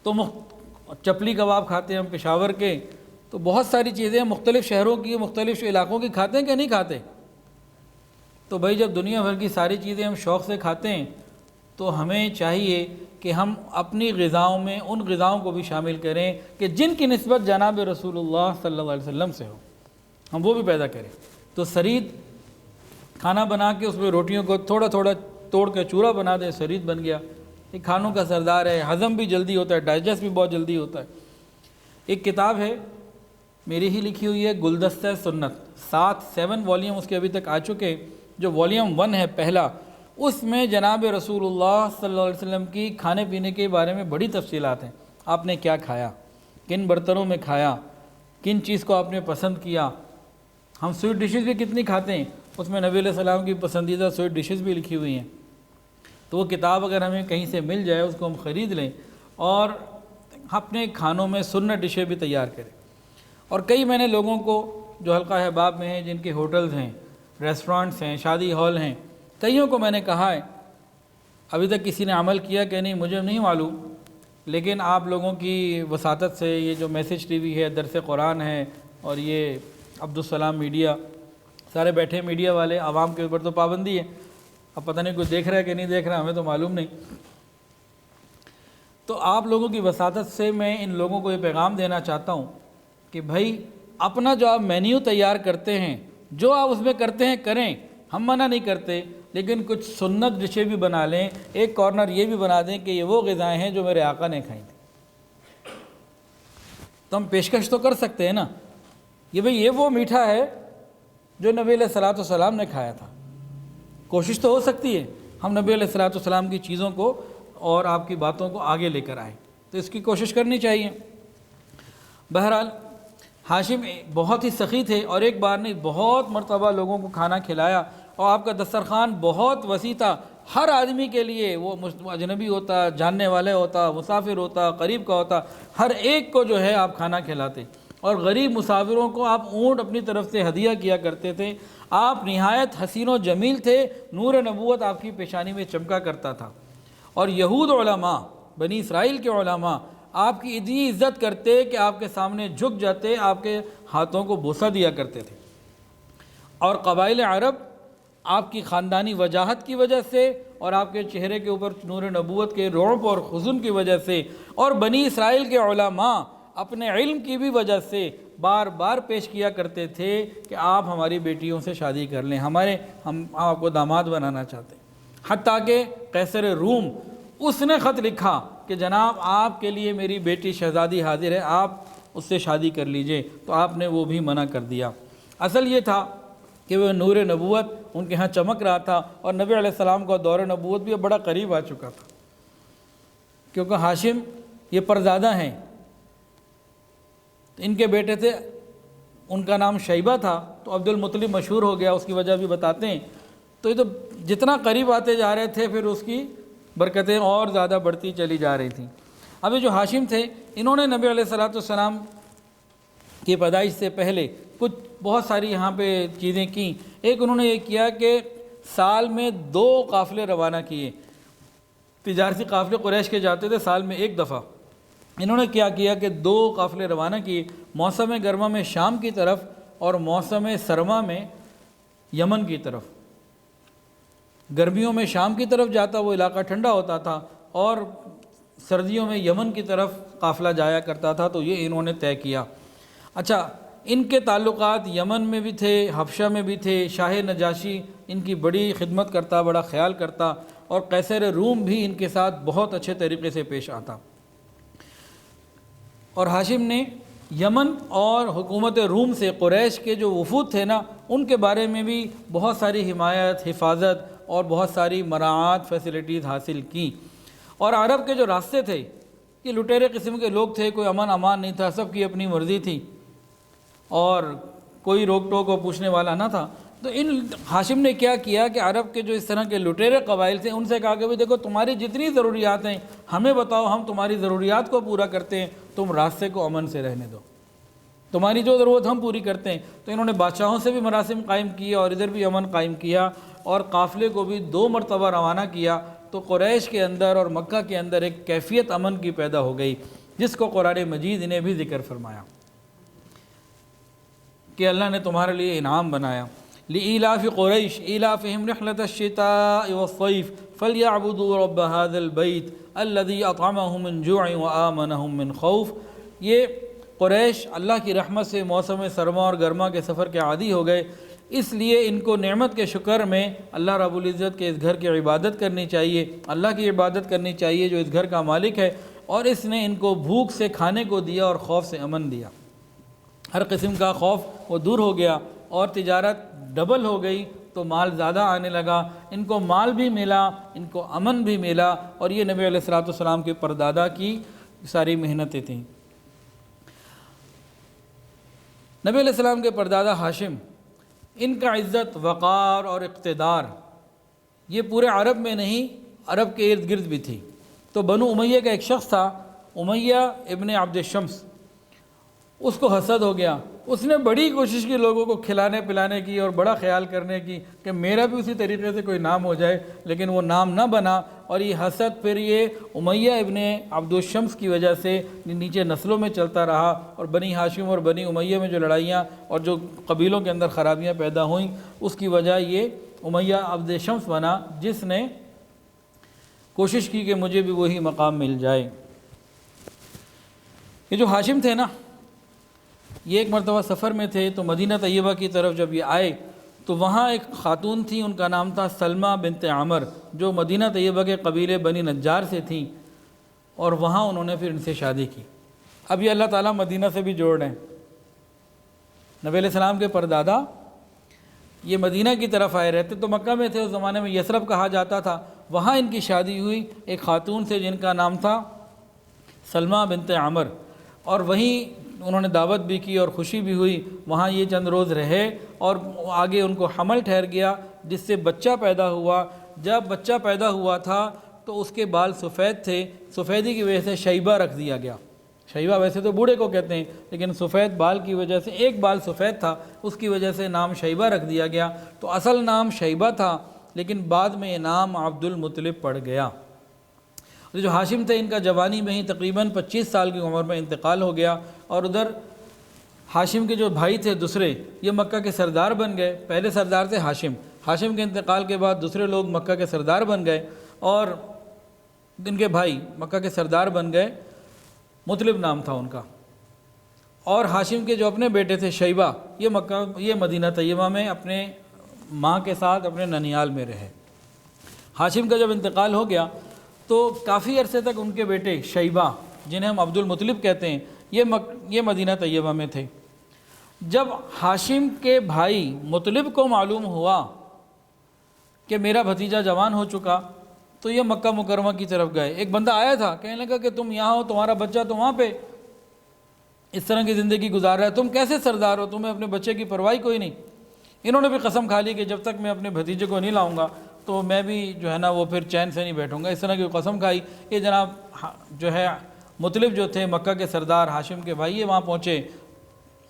تو چپلی کباب کھاتے ہیں ہم پشاور کے۔ تو بہت ساری چیزیں مختلف شہروں کی مختلف علاقوں کی کھاتے ہیں کہ نہیں کھاتے؟ تو بھائی جب دنیا بھر کی ساری چیزیں ہم شوق سے کھاتے ہیں تو ہمیں چاہیے کہ ہم اپنی غذاؤں میں ان غذاؤں کو بھی شامل کریں کہ جن کی نسبت جناب رسول اللہ صلی اللہ علیہ وسلم سے ہو، ہم وہ بھی پیدا کریں۔ تو سرید کھانا بنا کے اس میں روٹیوں کو تھوڑا تھوڑا توڑ کے چورا بنا دیں، سرید بن گیا۔ یہ کھانوں کا سردار ہے، ہضم بھی جلدی ہوتا ہے، ڈائجسٹ بھی بہت جلدی ہوتا ہے۔ ایک کتاب ہے میری ہی لکھی ہوئی ہے، گلدستہ سنت، 7 والیوم اس کے ابھی تک آ چکے۔ جو والیوم 1 ہے پہلا، اس میں جناب رسول اللہ صلی اللہ علیہ وسلم کی کھانے پینے کے بارے میں بڑی تفصیلات ہیں۔ آپ نے کیا کھایا، کن برتنوں میں کھایا، کن چیز کو آپ نے پسند کیا۔ ہم سویٹ ڈشز بھی کتنی کھاتے ہیں، اس میں نبی علیہ السلام کی پسندیدہ سویٹ ڈشز بھی لکھی ہوئی ہیں۔ تو وہ کتاب اگر ہمیں کہیں سے مل جائے اس کو ہم خرید لیں اور اپنے کھانوں میں سنت ڈشیں بھی تیار کریں۔ اور کئی میں نے لوگوں کو جو حلقہ احباب میں ہیں، جن کے ہوٹلز ہیں، ریسٹورانٹس ہیں، شادی ہال ہیں، کئیوں کو میں نے کہا ہے، ابھی تک کسی نے عمل کیا کہ نہیں مجھے نہیں معلوم، لیکن آپ لوگوں کی وساطت سے یہ جو میسج ٹی وی ہے، درس قرآن ہے، اور یہ عبدالسلام میڈیا، سارے بیٹھے میڈیا والے، عوام کے اوپر تو پابندی ہے، اب پتہ نہیں کوئی دیکھ رہا ہے کہ نہیں دیکھ رہا، ہمیں تو معلوم نہیں۔ تو آپ لوگوں کی وساطت سے میں ان لوگوں کو یہ پیغام دینا چاہتا ہوں کہ بھائی اپنا جو آپ مینیو تیار کرتے ہیں، جو آپ اس میں کرتے ہیں کریں، ہم منع نہیں کرتے، لیکن کچھ سنت ڈشیں بھی بنا لیں۔ ایک کارنر یہ بھی بنا دیں کہ یہ وہ غذائیں ہیں جو میرے آقا نے کھائیں تھیں، تو ہم پیشکش تو کر سکتے ہیں نا، یہ بھئی یہ وہ میٹھا ہے جو نبی علیہ السلام نے کھایا تھا۔ کوشش تو ہو سکتی ہے ہم نبی علیہ السلام کی چیزوں کو اور آپ کی باتوں کو آگے لے کر آئیں، تو اس کی کوشش کرنی چاہیے۔ بہرحال ہاشم بہت ہی سخی تھے، اور ایک بار نہیں بہت مرتبہ لوگوں کو کھانا کھلایا، اور آپ کا دسترخوان بہت وسیع تھا، ہر آدمی کے لیے، وہ اجنبی ہوتا، جاننے والے ہوتا، مسافر ہوتا، قریب کا ہوتا، ہر ایک کو جو ہے آپ کھانا کھلاتے۔ اور غریب مسافروں کو آپ اونٹ اپنی طرف سے ہدیہ کیا کرتے تھے۔ آپ نہایت حسین و جمیل تھے، نور نبوت آپ کی پیشانی میں چمکا کرتا تھا۔ اور یہود علماء، بنی اسرائیل کے علماء آپ کی اتنی عزت کرتے کہ آپ کے سامنے جھک جاتے، آپ کے ہاتھوں کو بوسہ دیا کرتے تھے۔ اور قبائل عرب آپ کی خاندانی وجاہت کی وجہ سے اور آپ کے چہرے کے اوپر نور نبوت کے رعب اور حزن کی وجہ سے، اور بنی اسرائیل کے علماء اپنے علم کی بھی وجہ سے بار بار پیش کیا کرتے تھے کہ آپ ہماری بیٹیوں سے شادی کر لیں، ہم آپ کو داماد بنانا چاہتے ہیں۔ حتیٰ کہ قیصر روم اس نے خط لکھا کہ جناب آپ کے لیے میری بیٹی شہزادی حاضر ہے، آپ اس سے شادی کر لیجئے، تو آپ نے وہ بھی منع کر دیا۔ اصل یہ تھا کہ وہ نور نبوت ان کے ہاں چمک رہا تھا، اور نبی علیہ السلام کا دور نبوت بھی اب بڑا قریب آ چکا تھا، کیونکہ ہاشم یہ پرزادہ ہیں، ان کے بیٹے تھے، ان کا نام شیبہ تھا، تو عبد المطلب مشہور ہو گیا، اس کی وجہ بھی بتاتے ہیں۔ تو یہ تو جتنا قریب آتے جا رہے تھے پھر اس کی برکتیں اور زیادہ بڑھتی چلی جا رہی تھیں۔ ابھی جو ہاشم تھے انہوں نے نبی علیہ السلام کی پیدائش سے پہلے کچھ بہت ساری یہاں پہ چیزیں کیں۔ ایک انہوں نے یہ کیا کہ سال میں 2 قافلے روانہ کیے، تجارتی قافلے قریش کے جاتے تھے سال میں ایک دفعہ، انہوں نے کیا کیا کہ 2 قافلے روانہ کیے، موسم گرما میں شام کی طرف اور موسم سرما میں یمن کی طرف۔ گرمیوں میں شام کی طرف جاتا، وہ علاقہ ٹھنڈا ہوتا تھا، اور سردیوں میں یمن کی طرف قافلہ جایا کرتا تھا، تو یہ انہوں نے طے کیا۔ اچھا، ان کے تعلقات یمن میں بھی تھے، حبشہ میں بھی تھے، شاہ نجاشی ان کی بڑی خدمت کرتا، بڑا خیال کرتا، اور قیصر روم بھی ان کے ساتھ بہت اچھے طریقے سے پیش آتا۔ اور ہاشم نے یمن اور حکومت روم سے قریش کے جو وفود تھے نا، ان کے بارے میں بھی بہت ساری حمایت، حفاظت اور بہت ساری مراعات، فیسلٹیز حاصل کی۔ اور عرب کے جو راستے تھے یہ لٹیرے قسم کے لوگ تھے، کوئی امان نہیں تھا، سب کی اپنی مرضی تھی، اور کوئی روک ٹوک اور پوچھنے والا نہ تھا۔ تو ہاشم نے کیا کیا کہ عرب کے جو اس طرح کے لٹیرے قبائل تھے ان سے کہا کہ دیکھو تمہاری جتنی ضروریات ہیں ہمیں بتاؤ، ہم تمہاری ضروریات کو پورا کرتے ہیں، تم راستے کو امن سے رہنے دو، تمہاری جو ضرورت ہم پوری کرتے ہیں۔ تو انہوں نے بادشاہوں سے بھی مراسم قائم کیا اور ادھر بھی امن قائم کیا، اور قافلے کو بھی 2 مرتبہ روانہ کیا۔ تو قریش کے اندر اور مکہ کے اندر ایک کیفیت امن کی پیدا ہو گئی، جس کو قرآن مجید نے بھی ذکر فرمایا کہ اللہ نے تمہارے لیے انعام بنایا۔ لإيلاف قریش إيلافهم رحلة الشتاء والصيف فليعبدوا رب هذا البيت الذي أطعمهم من جوع وآمنهم من خوف۔ یہ قریش اللہ کی رحمت سے موسم سرما اور گرما کے سفر کے عادی ہو گئے، اس لیے ان کو نعمت کے شکر میں اللہ رب العزت کے اس گھر کی عبادت کرنی چاہیے، اللہ کی عبادت کرنی چاہیے جو اس گھر کا مالک ہے، اور اس نے ان کو بھوک سے کھانے کو دیا اور خوف سے امن دیا۔ ہر قسم کا خوف وہ دور ہو گیا، اور تجارت ڈبل ہو گئی، تو مال زیادہ آنے لگا، ان کو مال بھی ملا، ان کو امن بھی ملا، اور یہ نبی علیہ السلام کے پردادا کی ساری محنتیں تھیں۔ نبی علیہ السلام کے پردادا ہاشم، ان کا عزت، وقار اور اقتدار یہ پورے عرب میں نہیں، عرب کے ارد گرد بھی تھی۔ تو بنو امیہ کا ایک شخص تھا، امیہ ابن عبد الشمس، اس کو حسد ہو گیا، اس نے بڑی کوشش کی لوگوں کو کھلانے پلانے کی اور بڑا خیال کرنے کی کہ میرا بھی اسی طریقے سے کوئی نام ہو جائے، لیکن وہ نام نہ بنا، اور یہ حسد پھر یہ امیہ ابن عبد الشمس کی وجہ سے نیچے نسلوں میں چلتا رہا، اور بنی ہاشم اور بنی امیہ میں جو لڑائیاں اور جو قبیلوں کے اندر خرابیاں پیدا ہوئیں، اس کی وجہ یہ امیہ عبد الشمس بنا، جس نے کوشش کی کہ مجھے بھی وہی مقام مل جائے۔ یہ جو ہاشم تھے نا، یہ ایک مرتبہ سفر میں تھے، تو مدینہ طیبہ کی طرف جب یہ آئے تو وہاں ایک خاتون تھی، ان کا نام تھا سلمہ بنت عامر، جو مدینہ طیبہ کے قبیلے بنی نجار سے تھیں، اور وہاں انہوں نے پھر ان سے شادی کی۔ اب یہ اللہ تعالیٰ مدینہ سے بھی جوڑ رہے ہیں۔ نبی علیہ السلام کے پردادا یہ مدینہ کی طرف آئے رہتے، تو مکہ میں تھے، اس زمانے میں یثرب کہا جاتا تھا، وہاں ان کی شادی ہوئی ایک خاتون سے جن کا نام تھا سلمہ بنت عامر، اور وہیں انہوں نے دعوت بھی کی اور خوشی بھی ہوئی، وہاں یہ چند روز رہے، اور آگے ان کو حمل ٹھہر گیا، جس سے بچہ پیدا ہوا۔ جب بچہ پیدا ہوا تھا تو اس کے بال سفید تھے، سفیدی کی وجہ سے شیبہ رکھ دیا گیا۔ شیبہ ویسے تو بوڑھے کو کہتے ہیں، لیکن سفید بال کی وجہ سے، ایک بال سفید تھا اس کی وجہ سے نام شیبہ رکھ دیا گیا۔ تو اصل نام شیبہ تھا، لیکن بعد میں یہ نام عبد المطلب پڑ گیا۔ جو ہاشم تھے ان کا جوانی میں ہی تقریباً 25 سال کی عمر میں انتقال ہو گیا، اور ادھر ہاشم کے جو بھائی تھے دوسرے، یہ مکہ کے سردار بن گئے۔ پہلے سردار تھے ہاشم، ہاشم کے انتقال کے بعد دوسرے لوگ مکہ کے سردار بن گئے، اور ان کے بھائی مکہ کے سردار بن گئے، مطلب نام تھا ان کا۔ اور ہاشم کے جو اپنے بیٹے تھے شیبہ، یہ مدینہ طیبہ میں اپنے ماں کے ساتھ اپنے ننیال میں رہے۔ ہاشم کا جب انتقال ہو گیا تو کافی عرصے تک ان کے بیٹے شیبہ، جنہیں ہم عبد المطلب کہتے ہیں، یہ مدینہ طیبہ میں تھے۔ جب ہاشم کے بھائی مطلب کو معلوم ہوا کہ میرا بھتیجا جوان ہو چکا، تو یہ مکہ مکرمہ کی طرف گئے۔ ایک بندہ آیا تھا، کہنے لگا کہ تم یہاں ہو، تمہارا بچہ تو وہاں پہ اس طرح کی زندگی گزار رہا ہے، تم کیسے سردار ہو، تمہیں اپنے بچے کی پرواہ کوئی نہیں۔ انہوں نے بھی قسم کھا لی کہ جب تک میں اپنے بھتیجے کو نہیں لاؤں گا تو میں بھی جو ہے نا وہ پھر چین سے نہیں بیٹھوں گا، اس طرح کی قسم کھائی۔ یہ جناب جو ہے مطلب جو تھے مکہ کے سردار ہاشم کے بھائی، یہ وہاں پہنچے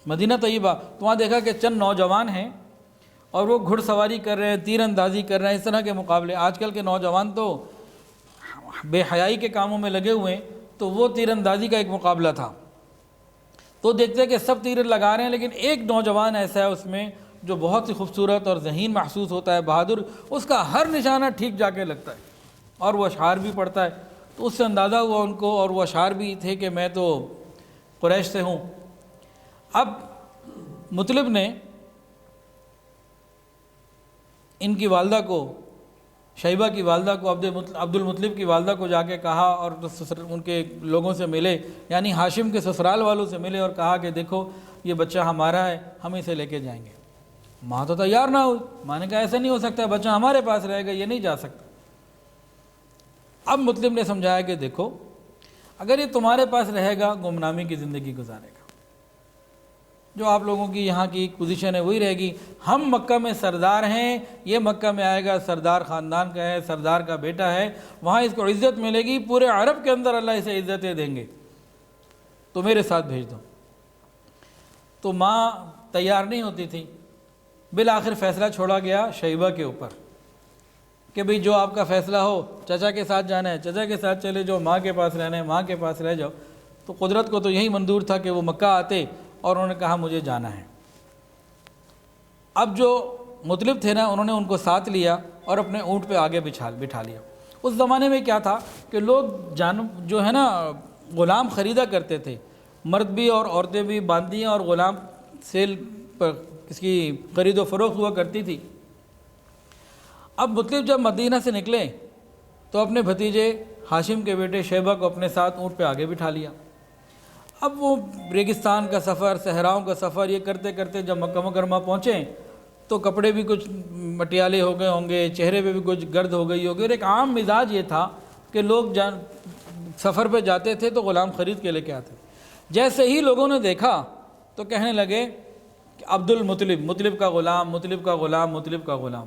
مدینہ طیبہ، تو وہاں دیکھا کہ چند نوجوان ہیں اور وہ گھڑ سواری کر رہے ہیں، تیر اندازی کر رہے ہیں، اس طرح کے مقابلے۔ آج کل کے نوجوان تو بے حیائی کے کاموں میں لگے ہوئے ہیں، تو وہ تیر اندازی کا ایک مقابلہ تھا۔ تو دیکھتے ہیں کہ سب تیر لگا رہے ہیں، لیکن ایک نوجوان ایسا ہے اس میں جو بہت ہی خوبصورت اور ذہین محسوس ہوتا ہے، بہادر، اس کا ہر نشانہ ٹھیک جا کے لگتا ہے، اور وہ اشعار بھی پڑھتا ہے۔ تو اس سے اندازہ ہوا ان کو، اور وہ اشعار بھی تھے کہ میں تو قریش سے ہوں۔ اب مطلب نے ان کی والدہ کو، شیبہ کی والدہ کو، عبد المطلب کی والدہ کو جا کے کہا، اور ان کے لوگوں سے ملے، یعنی ہاشم کے سسرال والوں سے ملے، اور کہا کہ دیکھو یہ بچہ ہمارا ہے، ہم اسے لے کے جائیں گے۔ ماں تو تیار نہ ہوئی، ماں نے کہا ایسا نہیں ہو سکتا، بچہ ہمارے پاس رہے گا، یہ نہیں جا سکتا۔ اب مطلب نے سمجھایا کہ دیکھو اگر یہ تمہارے پاس رہے گا گمنامی کی زندگی گزارے گا، جو آپ لوگوں کی یہاں کی پوزیشن ہے وہی رہے گی۔ ہم مکہ میں سردار ہیں، یہ مکہ میں آئے گا، سردار خاندان کا ہے، سردار کا بیٹا ہے، وہاں اس کو عزت ملے گی، پورے عرب کے اندر اللہ اسے عزتیں دیں گے، تو میرے ساتھ بھیج دو۔ تو ماں تیار نہیں ہوتی تھی، بالآخر فیصلہ چھوڑا گیا شیبہ کے اوپر کہ بھئی جو آپ کا فیصلہ ہو، چچا کے ساتھ جانا ہے چچا کے ساتھ چلے جاؤ، ماں کے پاس رہنا ہے ماں کے پاس رہ جاؤ۔ تو قدرت کو تو یہی منظور تھا کہ وہ مکہ آتے، اور انہوں نے کہا مجھے جانا ہے۔ اب جو مطلب تھے نا، انہوں نے ان کو ساتھ لیا اور اپنے اونٹ پہ آگے بٹھا لیا۔ اس زمانے میں کیا تھا کہ لوگ جو ہے نا غلام خریدا کرتے تھے، مرد بھی اور عورتیں بھی، باندیاں اور غلام سیل پر اس کی خرید و فروخت ہوا کرتی تھی۔ اب مطلب جب مدینہ سے نکلے تو اپنے بھتیجے ہاشم کے بیٹے شیبہ کو اپنے ساتھ اونٹ پہ آگے بٹھا لیا۔ اب وہ ریگستان کا سفر، صحراؤں کا سفر، یہ کرتے کرتے جب مکہ مکرمہ پہنچے تو کپڑے بھی کچھ مٹیالے ہو گئے ہوں گے، چہرے پہ بھی کچھ گرد ہو گئی ہوگی، اور ایک عام مزاج یہ تھا کہ لوگ سفر پہ جاتے تھے تو غلام خرید کے لے کے آتے۔ جیسے ہی لوگوں نے دیکھا تو کہنے لگے کہ عبد المطلب، مطلب کا غلام، مطلب کا غلام، مطلب کا غلام۔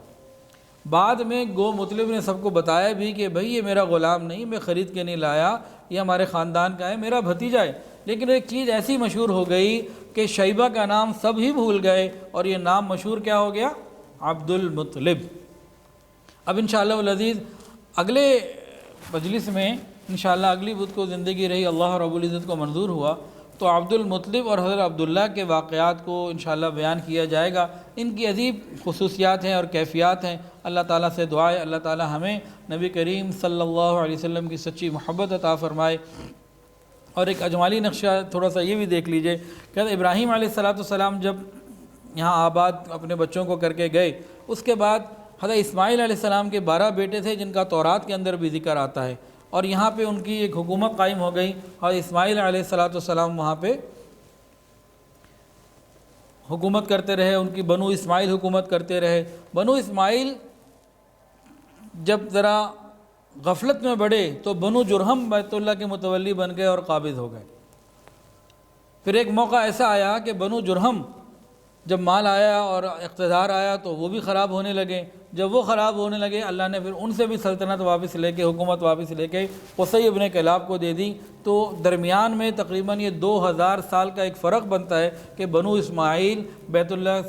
بعد میں گو مطلب نے سب کو بتایا بھی کہ بھئی یہ میرا غلام نہیں، میں خرید کے نہیں لایا، یہ ہمارے خاندان کا ہے، میرا بھتیجا ہے۔ لیکن ایک چیز ایسی مشہور ہو گئی کہ شیبہ کا نام سب ہی بھول گئے، اور یہ نام مشہور کیا ہو گیا؟ عبد المطلب۔ اب انشاءاللہ العزیز اگلے مجلس میں انشاءاللہ اگلی بدھ کو زندگی رہی، اللہ رب العزت کو منظور ہوا، تو عبد المطلب اور حضرت عبداللہ کے واقعات کو انشاءاللہ بیان کیا جائے گا۔ ان کی عجیب خصوصیات ہیں اور کیفیات ہیں۔ اللہ تعالیٰ سے دعا ہے اللہ تعالیٰ ہمیں نبی کریم صلی اللہ علیہ وسلم کی سچی محبت عطا فرمائے۔ اور ایک اجمالی نقشہ تھوڑا سا یہ بھی دیکھ لیجئے کہ حضرت ابراہیم علیہ السلام جب یہاں آباد اپنے بچوں کو کر کے گئے، اس کے بعد حضرت اسماعیل علیہ السلام کے 12 بیٹے تھے جن کا تورات کے اندر بھی ذکر آتا ہے، اور یہاں پہ ان کی ایک حکومت قائم ہو گئی، اور اسماعیل علیہ السلام وہاں پہ حکومت کرتے رہے، ان کی بنو اسماعیل حکومت کرتے رہے۔ بنو اسماعیل جب ذرا غفلت میں بڑھے تو بنو جرہم بیت اللہ کے متولی بن گئے اور قابض ہو گئے۔ پھر ایک موقع ایسا آیا کہ بنو جرہم جب مال آیا اور اقتدار آیا تو وہ بھی خراب ہونے لگے. جب وہ خراب ہونے لگے اللہ نے پھر ان سے بھی سلطنت واپس لے کے, حکومت واپس لے کے قصی ابن کلاب کو دے دی. تو درمیان میں تقریباً یہ 2000 سال کا ایک فرق بنتا ہے کہ بنو اسماعیل بیت اللہ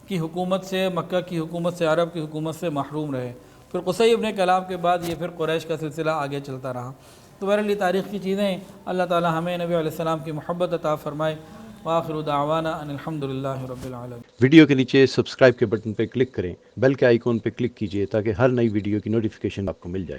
کی حکومت سے, مکہ کی حکومت سے, عرب کی حکومت سے محروم رہے. پھر قصی ابن کلاب کے بعد یہ پھر قریش کا سلسلہ آگے چلتا رہا. تو بہرحال یہ تاریخ کی چیزیں. اللہ تعالی ہمیں نبی علیہ السلام کی محبت عطا فرمائے. وآخر دعوانا ان الحمدللہ رب العالمین. ویڈیو کے نیچے سبسکرائب کے بٹن پہ کلک کریں, بیل کے آئیکن پہ کلک کیجئے تاکہ ہر نئی ویڈیو کی نوٹیفیکیشن آپ کو مل جائے.